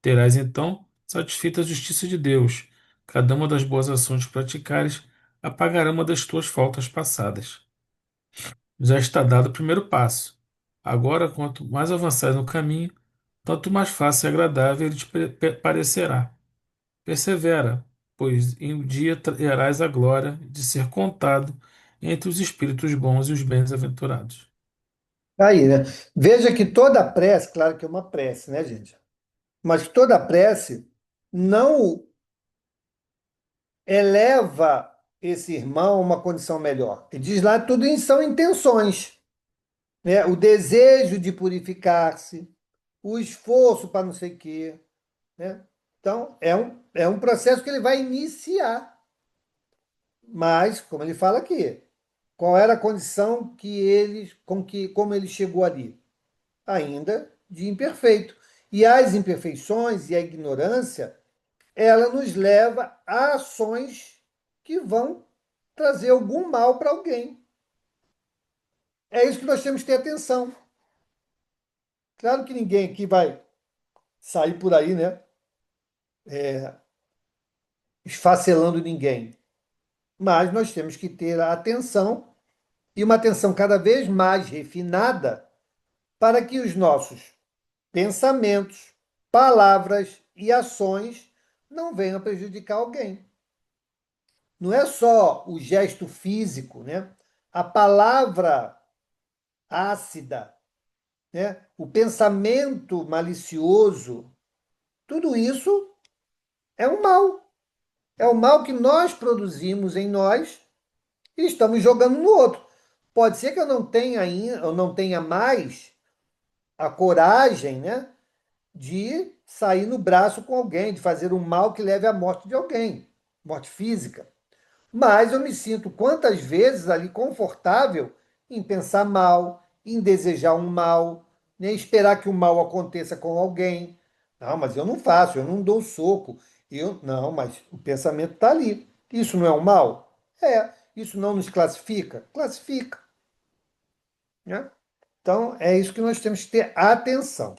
Terás então satisfeita a justiça de Deus. Cada uma das boas ações que praticares apagará uma das tuas faltas passadas. Já está dado o primeiro passo. Agora, quanto mais avançares no caminho, tanto mais fácil e agradável ele te parecerá. Persevera, pois em um dia terás a glória de ser contado entre os espíritos bons e os bem-aventurados. Aí, né? Veja que toda prece, claro que é uma prece, né, gente? Mas toda prece não eleva esse irmão a uma condição melhor. Ele diz lá, tudo isso são intenções, né? O desejo de purificar-se, o esforço para não sei o quê, né? Então, é um processo que ele vai iniciar. Mas, como ele fala aqui, qual era a condição como ele chegou ali? Ainda de imperfeito. E as imperfeições e a ignorância, ela nos leva a ações que vão trazer algum mal para alguém. É isso que nós temos que ter atenção. Claro que ninguém aqui vai sair por aí, né, esfacelando ninguém. Mas nós temos que ter a atenção, e uma atenção cada vez mais refinada, para que os nossos pensamentos, palavras e ações não venham prejudicar alguém. Não é só o gesto físico, né? A palavra ácida, né? O pensamento malicioso, tudo isso é um mal. É o mal que nós produzimos em nós e estamos jogando no outro. Pode ser que eu não tenha ainda, eu não tenha mais a coragem, né, de sair no braço com alguém, de fazer um mal que leve à morte de alguém, morte física. Mas eu me sinto quantas vezes ali confortável em pensar mal, em desejar um mal, nem esperar que o mal aconteça com alguém. Não, mas eu não faço, eu não dou soco. Não, mas o pensamento está ali. Isso não é um mal? É. Isso não nos classifica? Classifica. Né? Então, é isso que nós temos que ter atenção.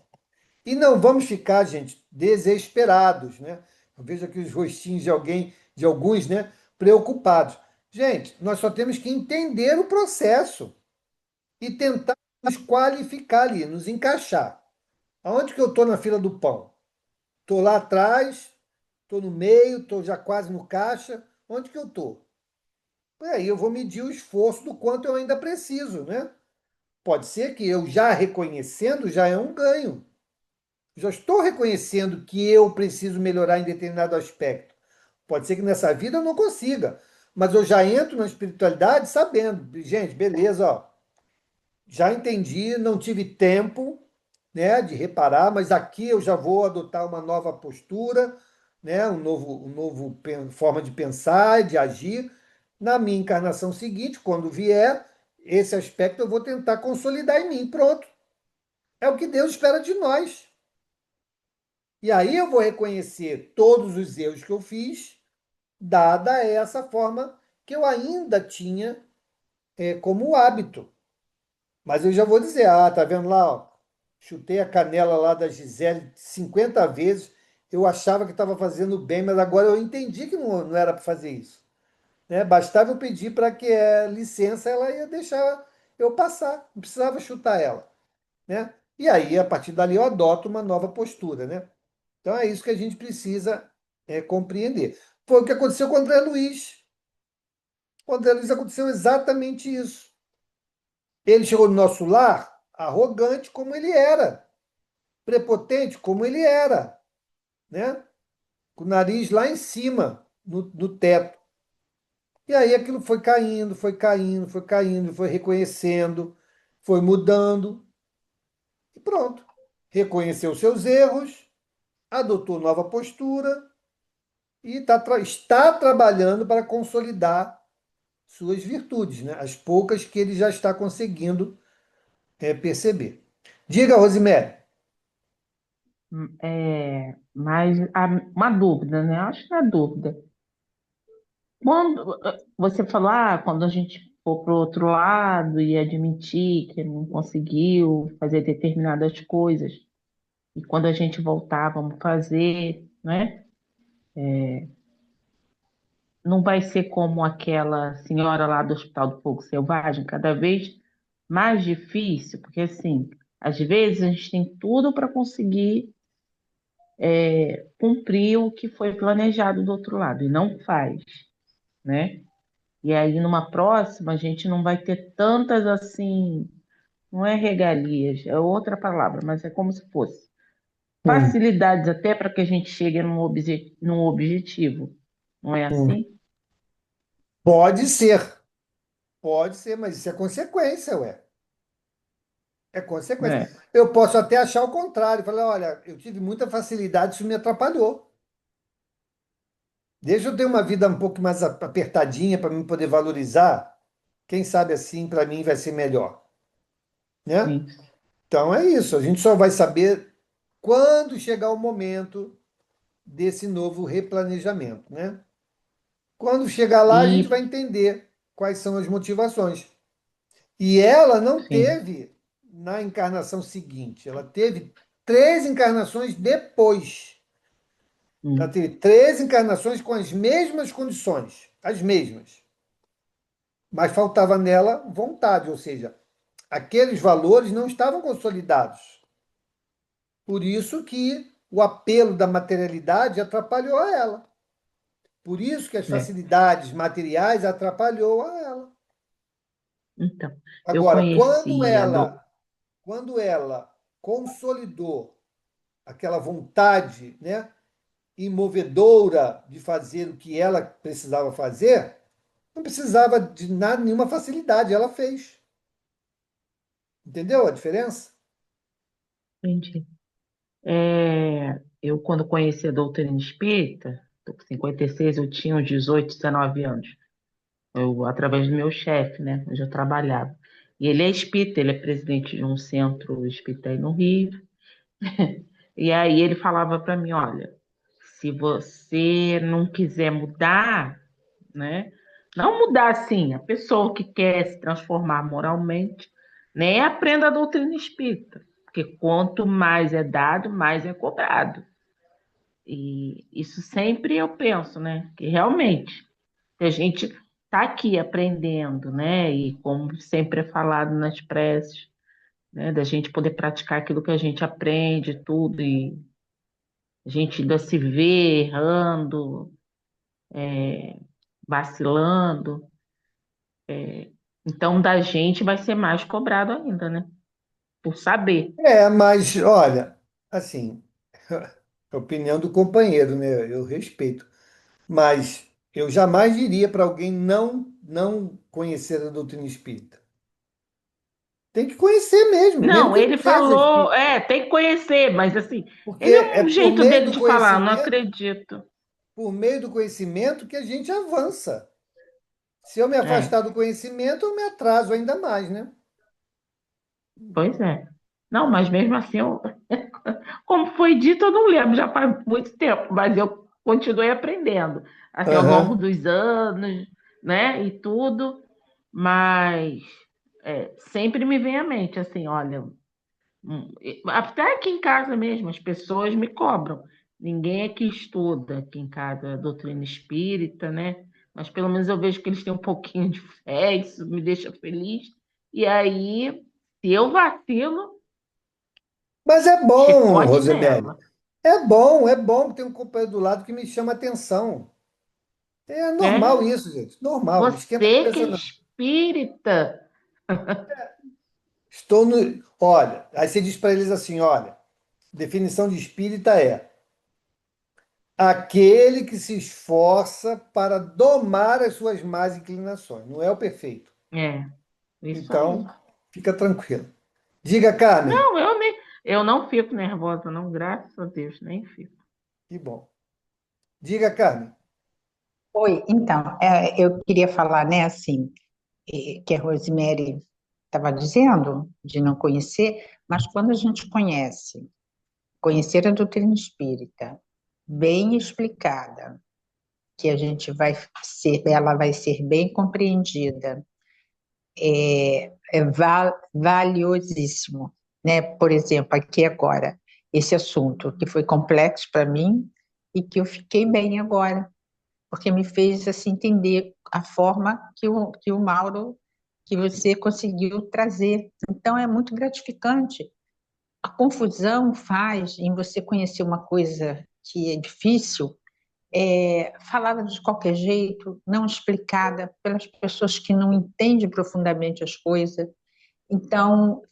E não vamos ficar, gente, desesperados, né? Eu vejo aqui os rostinhos de alguém, de alguns, né, preocupados. Gente, nós só temos que entender o processo e tentar nos qualificar ali, nos encaixar. Aonde que eu estou na fila do pão? Estou lá atrás, estou no meio, estou já quase no caixa. Onde que eu estou? Aí eu vou medir o esforço do quanto eu ainda preciso, né? Pode ser que eu já reconhecendo já é um ganho. Já estou reconhecendo que eu preciso melhorar em determinado aspecto. Pode ser que nessa vida eu não consiga, mas eu já entro na espiritualidade sabendo, gente, beleza, ó, já entendi, não tive tempo, né, de reparar, mas aqui eu já vou adotar uma nova postura, né, forma de pensar, de agir. Na minha encarnação seguinte, quando vier, esse aspecto eu vou tentar consolidar em mim. Pronto. É o que Deus espera de nós. E aí eu vou reconhecer todos os erros que eu fiz, dada essa forma que eu ainda tinha como hábito. Mas eu já vou dizer, tá vendo lá, ó, chutei a canela lá da Gisele 50 vezes, eu achava que estava fazendo bem, mas agora eu entendi que não era para fazer isso. Né? Bastava eu pedir para que licença, ela ia deixar eu passar, não precisava chutar ela. Né? E aí, a partir dali, eu adoto uma nova postura. Né? Então é isso que a gente precisa compreender. Foi o que aconteceu com o André Luiz. Com o André Luiz aconteceu exatamente isso. Ele chegou no nosso lar arrogante como ele era, prepotente como ele era, né? Com o nariz lá em cima, no teto. E aí aquilo foi caindo, foi caindo, foi caindo, foi reconhecendo, foi mudando e pronto. Reconheceu seus erros, adotou nova postura e está trabalhando para consolidar suas virtudes, né? As poucas que ele já está conseguindo perceber. Diga, Rosemary. Mas uma dúvida, né? Acho que é dúvida. Quando você falou, quando a gente for para o outro lado e admitir que não conseguiu fazer determinadas coisas, e quando a gente voltar, vamos fazer, né? Não vai ser como aquela senhora lá do Hospital do Fogo Selvagem, cada vez mais difícil, porque assim, às vezes a gente tem tudo para conseguir cumprir o que foi planejado do outro lado, e não faz, né? E aí, numa próxima, a gente não vai ter tantas assim, não é regalias, é outra palavra, mas é como se fosse Hum, facilidades até para que a gente chegue num objetivo, não é hum. assim? Pode ser, mas isso é consequência, ué. É consequência. É, Eu posso até achar o contrário, falar, olha, eu tive muita facilidade, isso me atrapalhou. Deixa eu ter uma vida um pouco mais apertadinha para mim poder valorizar. Quem sabe assim para mim vai ser melhor, né? sim. Então é isso. A gente só vai saber quando chegar o momento desse novo replanejamento, né? Quando chegar lá, a gente E, vai entender quais são as motivações. E ela não sim, teve na encarnação seguinte, ela teve 3 encarnações depois. Ela hum, teve 3 encarnações com as mesmas condições, as mesmas. Mas faltava nela vontade, ou seja, aqueles valores não estavam consolidados. Por isso que o apelo da materialidade atrapalhou a ela. Por isso que as é. facilidades materiais atrapalhou a ela. Então, eu Agora, conheci a do... quando ela consolidou aquela vontade, né, imovedora de fazer o que ela precisava fazer, não precisava de nada, nenhuma facilidade, ela fez. Entendeu a diferença? Entendi. Eu, quando conheci a doutrina espírita, tô com 56, eu tinha uns 18, 19 anos. Eu, através do meu chefe, né? Onde eu trabalhava. E ele é espírita, ele é presidente de um centro espírita aí no Rio. E aí ele falava para mim, olha, se você não quiser mudar, né? Não mudar assim, a pessoa que quer se transformar moralmente, nem aprenda a doutrina espírita, porque quanto mais é dado, mais é cobrado. E isso sempre eu penso, né? Que realmente a gente está aqui aprendendo, né? E como sempre é falado nas preces, né? Da gente poder praticar aquilo que a gente aprende, tudo, e a gente ainda se vê errando, vacilando. Então, da gente vai ser mais cobrado ainda, né? Por saber. Mas olha, assim, a opinião do companheiro, né? Eu respeito. Mas eu jamais diria para alguém não conhecer a doutrina espírita. Tem que conhecer mesmo, mesmo Não, que não ele seja falou, espírita. tem que conhecer, mas assim, Porque ele é é um jeito dele de falar, não acredito. por meio do conhecimento que a gente avança. Se eu me É, afastar do conhecimento, eu me atraso ainda mais, né? pois é. Não, mas mesmo assim, como foi dito, eu não lembro, já faz muito tempo, mas eu continuei aprendendo, assim, ao longo Aham. dos anos, né, e tudo, mas sempre me vem à mente, assim, olha, até aqui em casa mesmo, as pessoas me cobram. Ninguém aqui estuda aqui em casa a doutrina espírita, né? Mas pelo menos eu vejo que eles têm um pouquinho de fé, isso me deixa feliz. E aí, se eu vacilo, Mas é bom, chicote Rosemary. nela. É bom ter um companheiro do lado que me chama atenção. É normal É, isso, gente. Normal. Não esquenta a você que cabeça, é não. espírita. Estou no. Olha, aí você diz para eles assim: olha, definição de espírita é aquele que se esforça para domar as suas más inclinações. Não é o perfeito. É, isso aí. Então, fica tranquilo. Diga, Carmen. Não, eu não fico nervosa, não, graças a Deus, nem fico. Que bom. Diga, Carmen. Oi, então, eu queria falar, né, assim, que a Rosemary estava dizendo, de não conhecer, mas quando a gente conhecer a doutrina espírita, bem explicada, que a gente ela vai ser bem compreendida, valiosíssimo, né? Por exemplo, aqui agora, esse assunto que foi complexo para mim e que eu fiquei bem agora, porque me fez assim entender a forma que o Mauro, que você conseguiu trazer. Então é muito gratificante. A confusão faz em você conhecer uma coisa que é difícil, falada de qualquer jeito, não explicada pelas pessoas que não entendem profundamente as coisas. Então,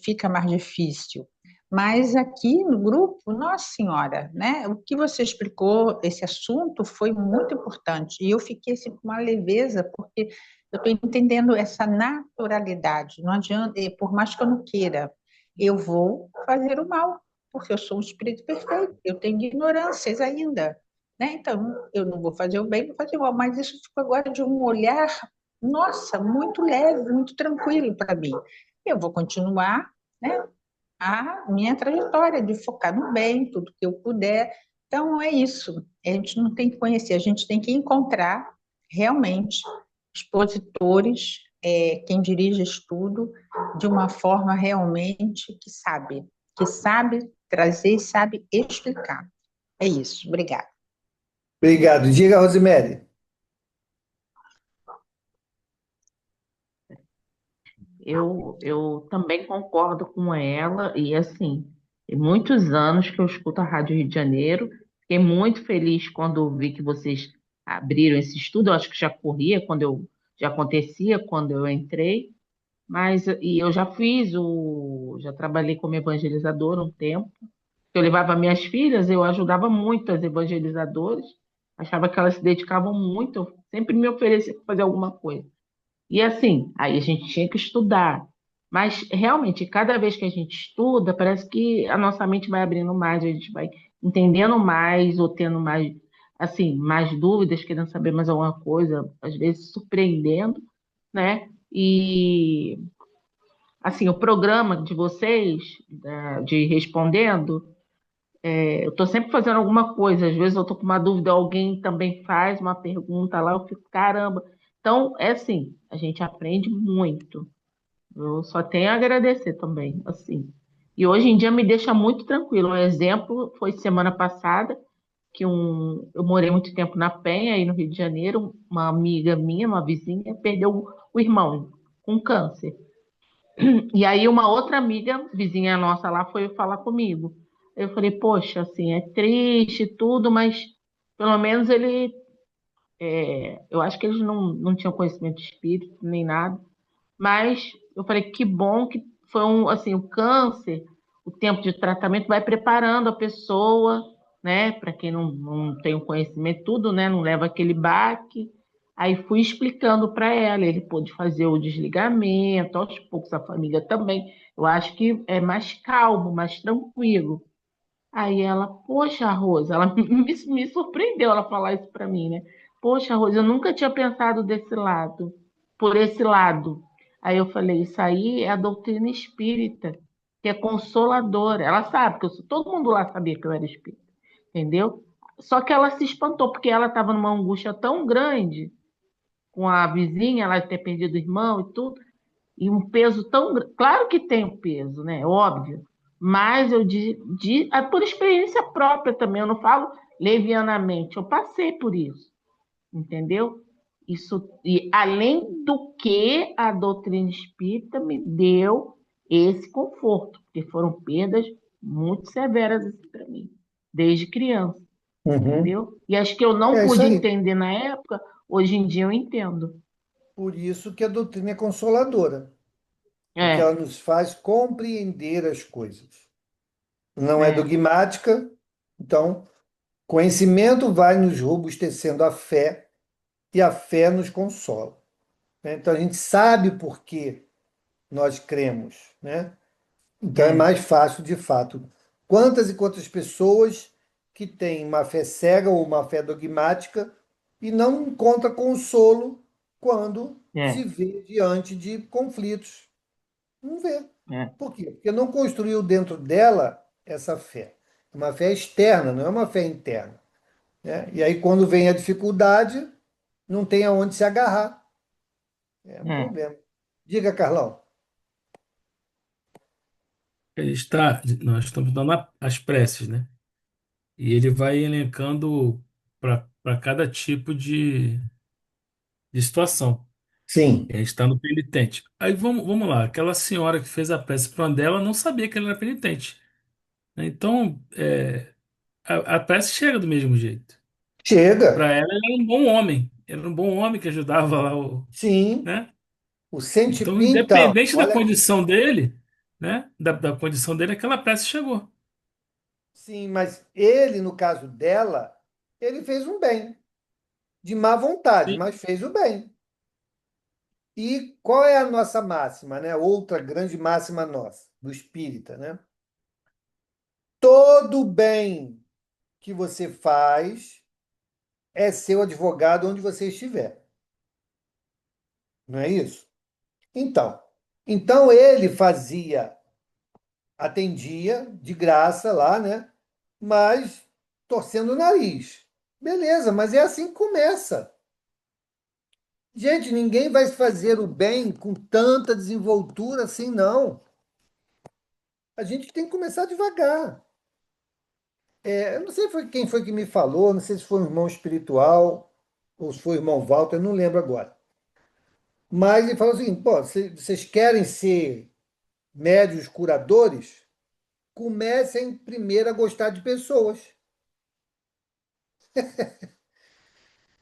fica mais difícil. Mas aqui no grupo, nossa senhora, né? O que você explicou, esse assunto foi muito importante. E eu fiquei assim, com uma leveza, porque eu estou entendendo essa naturalidade. Não adianta, por mais que eu não queira, eu vou fazer o mal, porque eu sou um espírito perfeito, eu tenho ignorâncias ainda. Né? Então, eu não vou fazer o bem, vou fazer o mal. Mas isso ficou agora de um olhar, nossa, muito leve, muito tranquilo para mim. Eu vou continuar, né, a minha trajetória de focar no bem, tudo que eu puder. Então, é isso. A gente não tem que conhecer, a gente tem que encontrar realmente expositores, quem dirige estudo, de uma forma realmente que sabe trazer e sabe explicar. É isso. Obrigada. Obrigado. Diga, Rosemary. Eu também concordo com ela, e assim, tem muitos anos que eu escuto a Rádio Rio de Janeiro. Fiquei muito feliz quando vi que vocês abriram esse estudo. Eu acho que já acontecia quando eu entrei, mas e eu já trabalhei como evangelizadora um tempo. Eu levava minhas filhas, eu ajudava muito as evangelizadoras, achava que elas se dedicavam muito, eu sempre me oferecia para fazer alguma coisa. E assim, aí a gente tinha que estudar. Mas realmente, cada vez que a gente estuda, parece que a nossa mente vai abrindo mais, a gente vai entendendo mais ou tendo mais, assim, mais dúvidas, querendo saber mais alguma coisa, às vezes surpreendendo, né? E assim, o programa de vocês, de respondendo, eu estou sempre fazendo alguma coisa, às vezes eu estou com uma dúvida, alguém também faz uma pergunta lá, eu fico, caramba. Então, é assim, a gente aprende muito. Eu só tenho a agradecer também, assim. E hoje em dia me deixa muito tranquilo. Um exemplo foi semana passada, eu morei muito tempo na Penha, aí no Rio de Janeiro, uma amiga minha, uma vizinha, perdeu o irmão com câncer. E aí uma outra amiga, vizinha nossa lá, foi falar comigo. Eu falei, poxa, assim, é triste e tudo, mas pelo menos eu acho que eles não tinham conhecimento de espírito, nem nada. Mas eu falei, que bom que foi assim, o câncer, o tempo de tratamento vai preparando a pessoa, né? Para quem não tem o conhecimento, tudo, né? Não leva aquele baque. Aí fui explicando para ela, ele pôde fazer o desligamento, aos poucos a família também. Eu acho que é mais calmo, mais tranquilo. Aí ela, poxa, Rosa, ela me surpreendeu ela falar isso para mim, né? Poxa, Rosa, eu nunca tinha pensado por esse lado. Aí eu falei, isso aí é a doutrina espírita, que é consoladora. Ela sabe que todo mundo lá sabia que eu era espírita, entendeu? Só que ela se espantou, porque ela estava numa angústia tão grande com a vizinha, ela ter perdido o irmão e tudo, e um peso tão grande. Claro que tem um peso, né? Óbvio. Mas por experiência própria também, eu não falo levianamente, eu passei por isso, entendeu? Isso, e além do que a doutrina espírita me deu esse conforto, porque foram perdas muito severas para mim, desde criança, Uhum. entendeu? E acho que eu não É isso pude aí. entender na época, hoje em dia eu entendo. Por isso que a doutrina é consoladora, porque ela É, nos faz compreender as coisas. Não é é, dogmática, então, conhecimento vai nos robustecendo a fé e a fé nos consola, né? Então, a gente sabe por que nós cremos, né? Então, é é, mais fácil, de fato. Quantas e quantas pessoas que têm uma fé cega ou uma fé dogmática e não encontra consolo quando se é, vê diante de conflitos. Não vê. é. Por quê? Porque não construiu dentro dela essa fé. É uma fé externa, não é uma fé interna, né? E aí, quando vem a dificuldade, não tem aonde se agarrar. É um É. problema. Diga, Carlão. Nós estamos dando as preces, né? E ele vai elencando para cada tipo de situação. E Sim, a gente está no penitente. Aí vamos lá, aquela senhora que fez a prece para dela não sabia que ele era penitente, né? Então, a prece chega do mesmo jeito. Para chega. ela, ele era um bom homem. Era um bom homem que ajudava lá, Sim. né? O Então, sentimento. Então, independente da olha aqui. condição dele, né? Da condição dele, aquela prece chegou. Sim, mas ele, no caso dela, ele fez um bem. De má vontade, Sim. mas fez o bem. E qual é a nossa máxima, né? Outra grande máxima nossa, do espírita, né? Todo bem que você faz é seu advogado onde você estiver. Não é isso? Então, ele fazia atendia de graça lá, né? Mas torcendo o nariz. Beleza, mas é assim que começa. Gente, ninguém vai fazer o bem com tanta desenvoltura assim, não. A gente tem que começar devagar. Eu não sei quem foi que me falou, não sei se foi um irmão espiritual ou se foi o irmão Walter, eu não lembro agora. Mas ele falou o seguinte: pô, vocês querem ser médios curadores? Comecem primeiro a gostar de pessoas,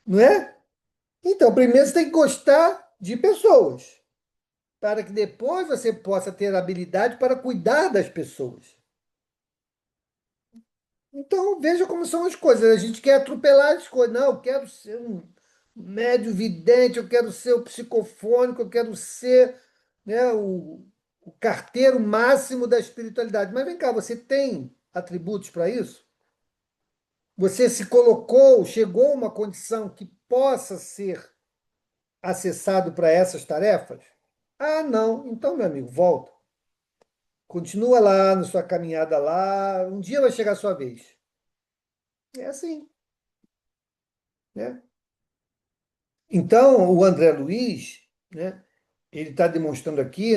não é? Então, primeiro você tem que gostar de pessoas, para que depois você possa ter habilidade para cuidar das pessoas. Então, veja como são as coisas. A gente quer atropelar as coisas. Não, eu quero ser um médio vidente, eu quero ser o psicofônico, eu quero ser, né, o carteiro máximo da espiritualidade. Mas vem cá, você tem atributos para isso? Você se colocou, chegou a uma condição que possa ser acessado para essas tarefas? Ah, não. Então, meu amigo, volta. Continua lá na sua caminhada lá. Um dia vai chegar a sua vez. É assim, né? Então, o André Luiz, né, ele está demonstrando aqui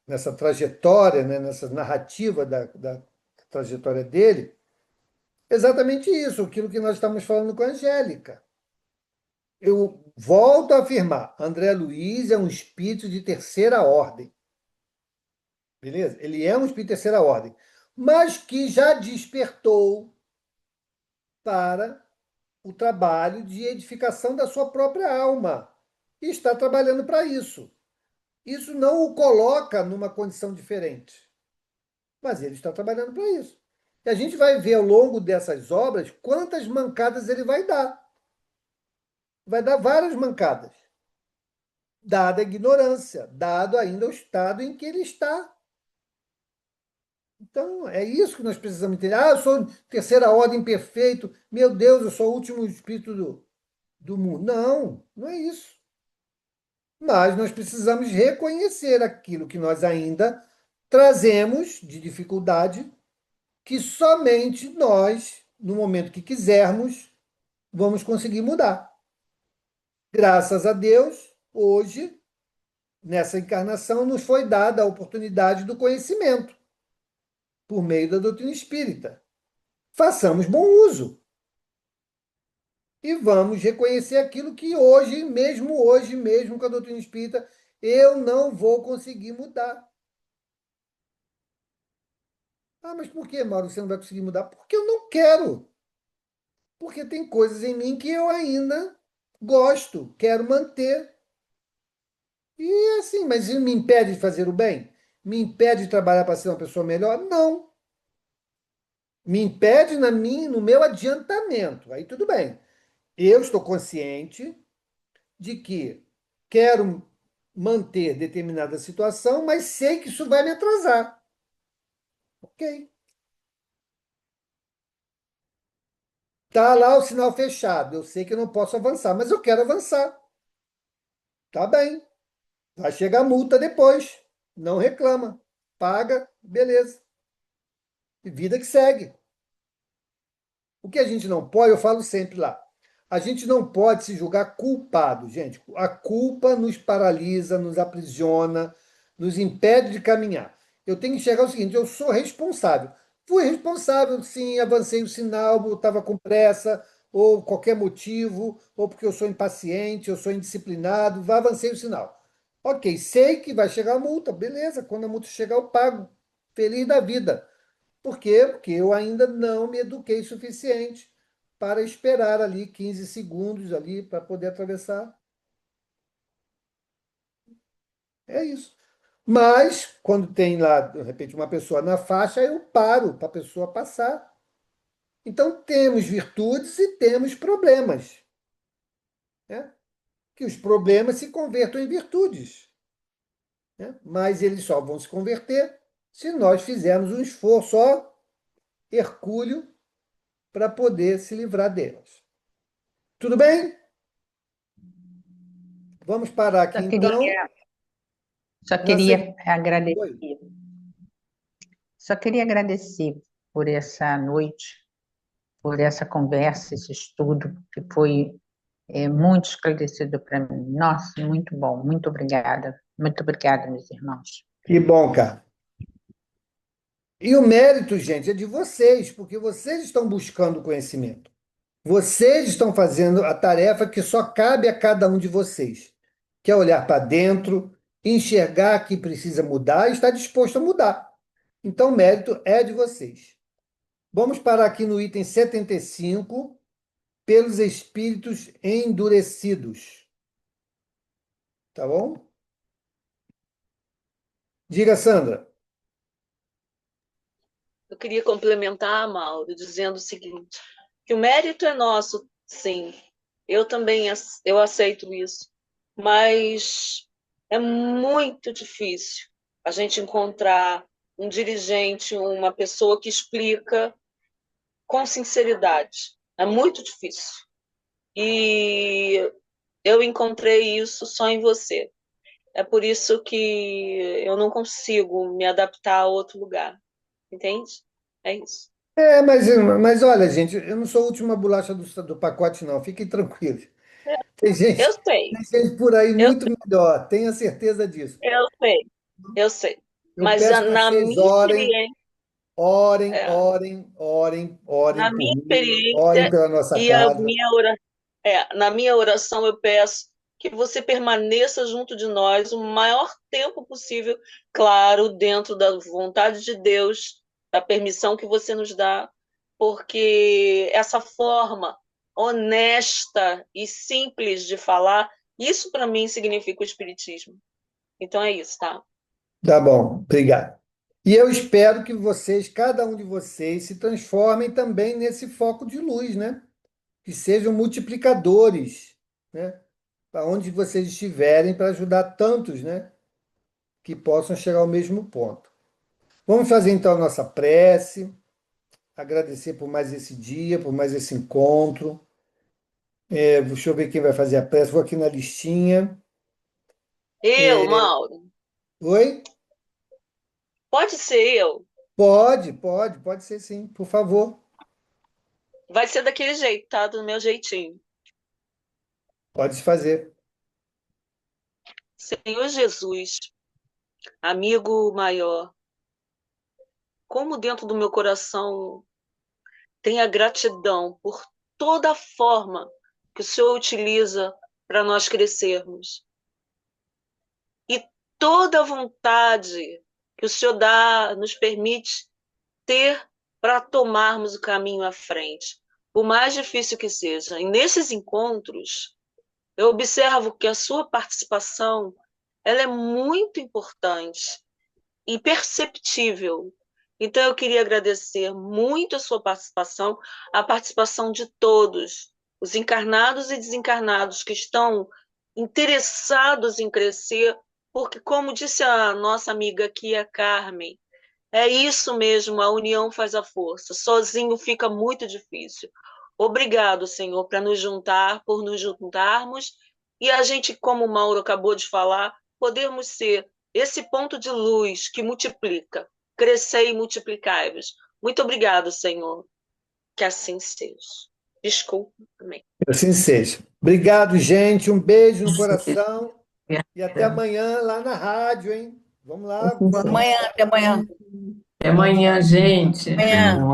nessa trajetória, né, nessa narrativa da trajetória dele, exatamente isso, aquilo que nós estamos falando com a Angélica. Eu volto a afirmar, André Luiz é um espírito de terceira ordem, beleza? Ele é um espírito de terceira ordem, mas que já despertou para o trabalho de edificação da sua própria alma e está trabalhando para isso. Isso não o coloca numa condição diferente, mas ele está trabalhando para isso. E a gente vai ver ao longo dessas obras quantas mancadas ele vai dar. Vai dar várias mancadas, dada a ignorância, dado ainda o estado em que ele está. Então, é isso que nós precisamos entender. Ah, eu sou terceira ordem perfeito. Meu Deus, eu sou o último espírito do mundo. Não, não é isso. Mas nós precisamos reconhecer aquilo que nós ainda trazemos de dificuldade, que somente nós, no momento que quisermos, vamos conseguir mudar. Graças a Deus, hoje, nessa encarnação, nos foi dada a oportunidade do conhecimento, por meio da doutrina espírita. Façamos bom uso. E vamos reconhecer aquilo que hoje mesmo com a doutrina espírita, eu não vou conseguir mudar. Ah, mas por que, Mauro, você não vai conseguir mudar? Porque eu não quero. Porque tem coisas em mim que eu ainda gosto, quero manter. E assim, mas isso me impede de fazer o bem? Me impede de trabalhar para ser uma pessoa melhor? Não. Me impede no meu adiantamento. Aí tudo bem. Eu estou consciente de que quero manter determinada situação, mas sei que isso vai me atrasar. Ok. Tá lá o sinal fechado. Eu sei que eu não posso avançar, mas eu quero avançar. Tá bem. Vai chegar multa depois. Não reclama. Paga, beleza. E vida que segue. O que a gente não pode, eu falo sempre lá, a gente não pode se julgar culpado, gente. A culpa nos paralisa, nos aprisiona, nos impede de caminhar. Eu tenho que enxergar o seguinte: eu sou responsável. Fui responsável, sim, avancei o sinal, estava com pressa, ou qualquer motivo, ou porque eu sou impaciente, eu sou indisciplinado, avancei o sinal. Ok, sei que vai chegar a multa, beleza, quando a multa chegar eu pago. Feliz da vida. Por quê? Porque eu ainda não me eduquei suficiente para esperar ali 15 segundos ali para poder atravessar. É isso. Mas, quando tem lá, de repente, uma pessoa na faixa, eu paro para a pessoa passar. Então, temos virtudes e temos problemas, né? Que os problemas se convertam em virtudes, né? Mas eles só vão se converter se nós fizermos um esforço hercúleo para poder se livrar delas. Tudo bem? Vamos parar aqui, Só então. queria, só Na se- queria agradecer. Oi. Só queria agradecer por essa noite, por essa conversa, esse estudo, que foi muito esclarecedor para mim. Nossa, muito bom. Muito obrigada. Muito obrigada, meus irmãos. Que bom, cara. E o mérito, gente, é de vocês, porque vocês estão buscando conhecimento. Vocês estão fazendo a tarefa que só cabe a cada um de vocês, que é olhar para dentro, enxergar que precisa mudar e estar disposto a mudar. Então, o mérito é de vocês. Vamos parar aqui no item 75, pelos espíritos endurecidos. Tá bom? Diga, Sandra. Eu queria complementar, Mauro, dizendo o seguinte, que o mérito é nosso, sim. Eu também eu aceito isso, mas é muito difícil a gente encontrar um dirigente, uma pessoa que explica com sinceridade. É muito difícil. E eu encontrei isso só em você. É por isso que eu não consigo me adaptar a outro lugar. Entende? É isso. Mas olha, gente, eu não sou a última bolacha do pacote, não. Fiquem tranquilos. Tem Eu gente, sei, tem gente por aí eu, muito melhor, tenha certeza disso. eu sei, eu sei. Eu Mas peço que na vocês minha orem, experiência, orem, é, orem, orem, orem na por minha mim, orem experiência pela nossa e a casa. na minha oração eu peço que você permaneça junto de nós o maior tempo possível, claro, dentro da vontade de Deus, da permissão que você nos dá, porque essa forma honesta e simples de falar, isso para mim significa o espiritismo. Então é isso, tá? Tá bom, obrigado. E eu espero que vocês, cada um de vocês, se transformem também nesse foco de luz, né? Que sejam multiplicadores, né? Para onde vocês estiverem, para ajudar tantos, né? Que possam chegar ao mesmo ponto. Vamos fazer então a nossa prece, agradecer por mais esse dia, por mais esse encontro. Deixa eu ver quem vai fazer a prece. Vou aqui na listinha. Mauro, Oi? pode ser eu. Pode ser sim, por favor. Vai ser daquele jeito, tá? Do meu jeitinho. Pode fazer. Senhor Jesus, amigo maior, como dentro do meu coração tem a gratidão por toda a forma que o Senhor utiliza para nós crescermos. E toda a vontade que o Senhor nos permite ter para tomarmos o caminho à frente, por mais difícil que seja. E nesses encontros, eu observo que a sua participação ela é muito importante e perceptível. Então, eu queria agradecer muito a sua participação, a participação de todos, os encarnados e desencarnados que estão interessados em crescer, porque, como disse a nossa amiga aqui, a Carmen, é isso mesmo, a união faz a força. Sozinho fica muito difícil. Obrigado, Senhor, por nos juntarmos e a gente, como o Mauro acabou de falar, podermos ser esse ponto de luz que multiplica. Crescer e multiplicai-vos. Muito obrigado, Senhor. Que assim seja. Desculpa também. Assim seja. Obrigado, gente. Um beijo no coração. E até amanhã lá na rádio, hein? Vamos lá. Amanhã, até amanhã. Até amanhã, gente. Amanhã.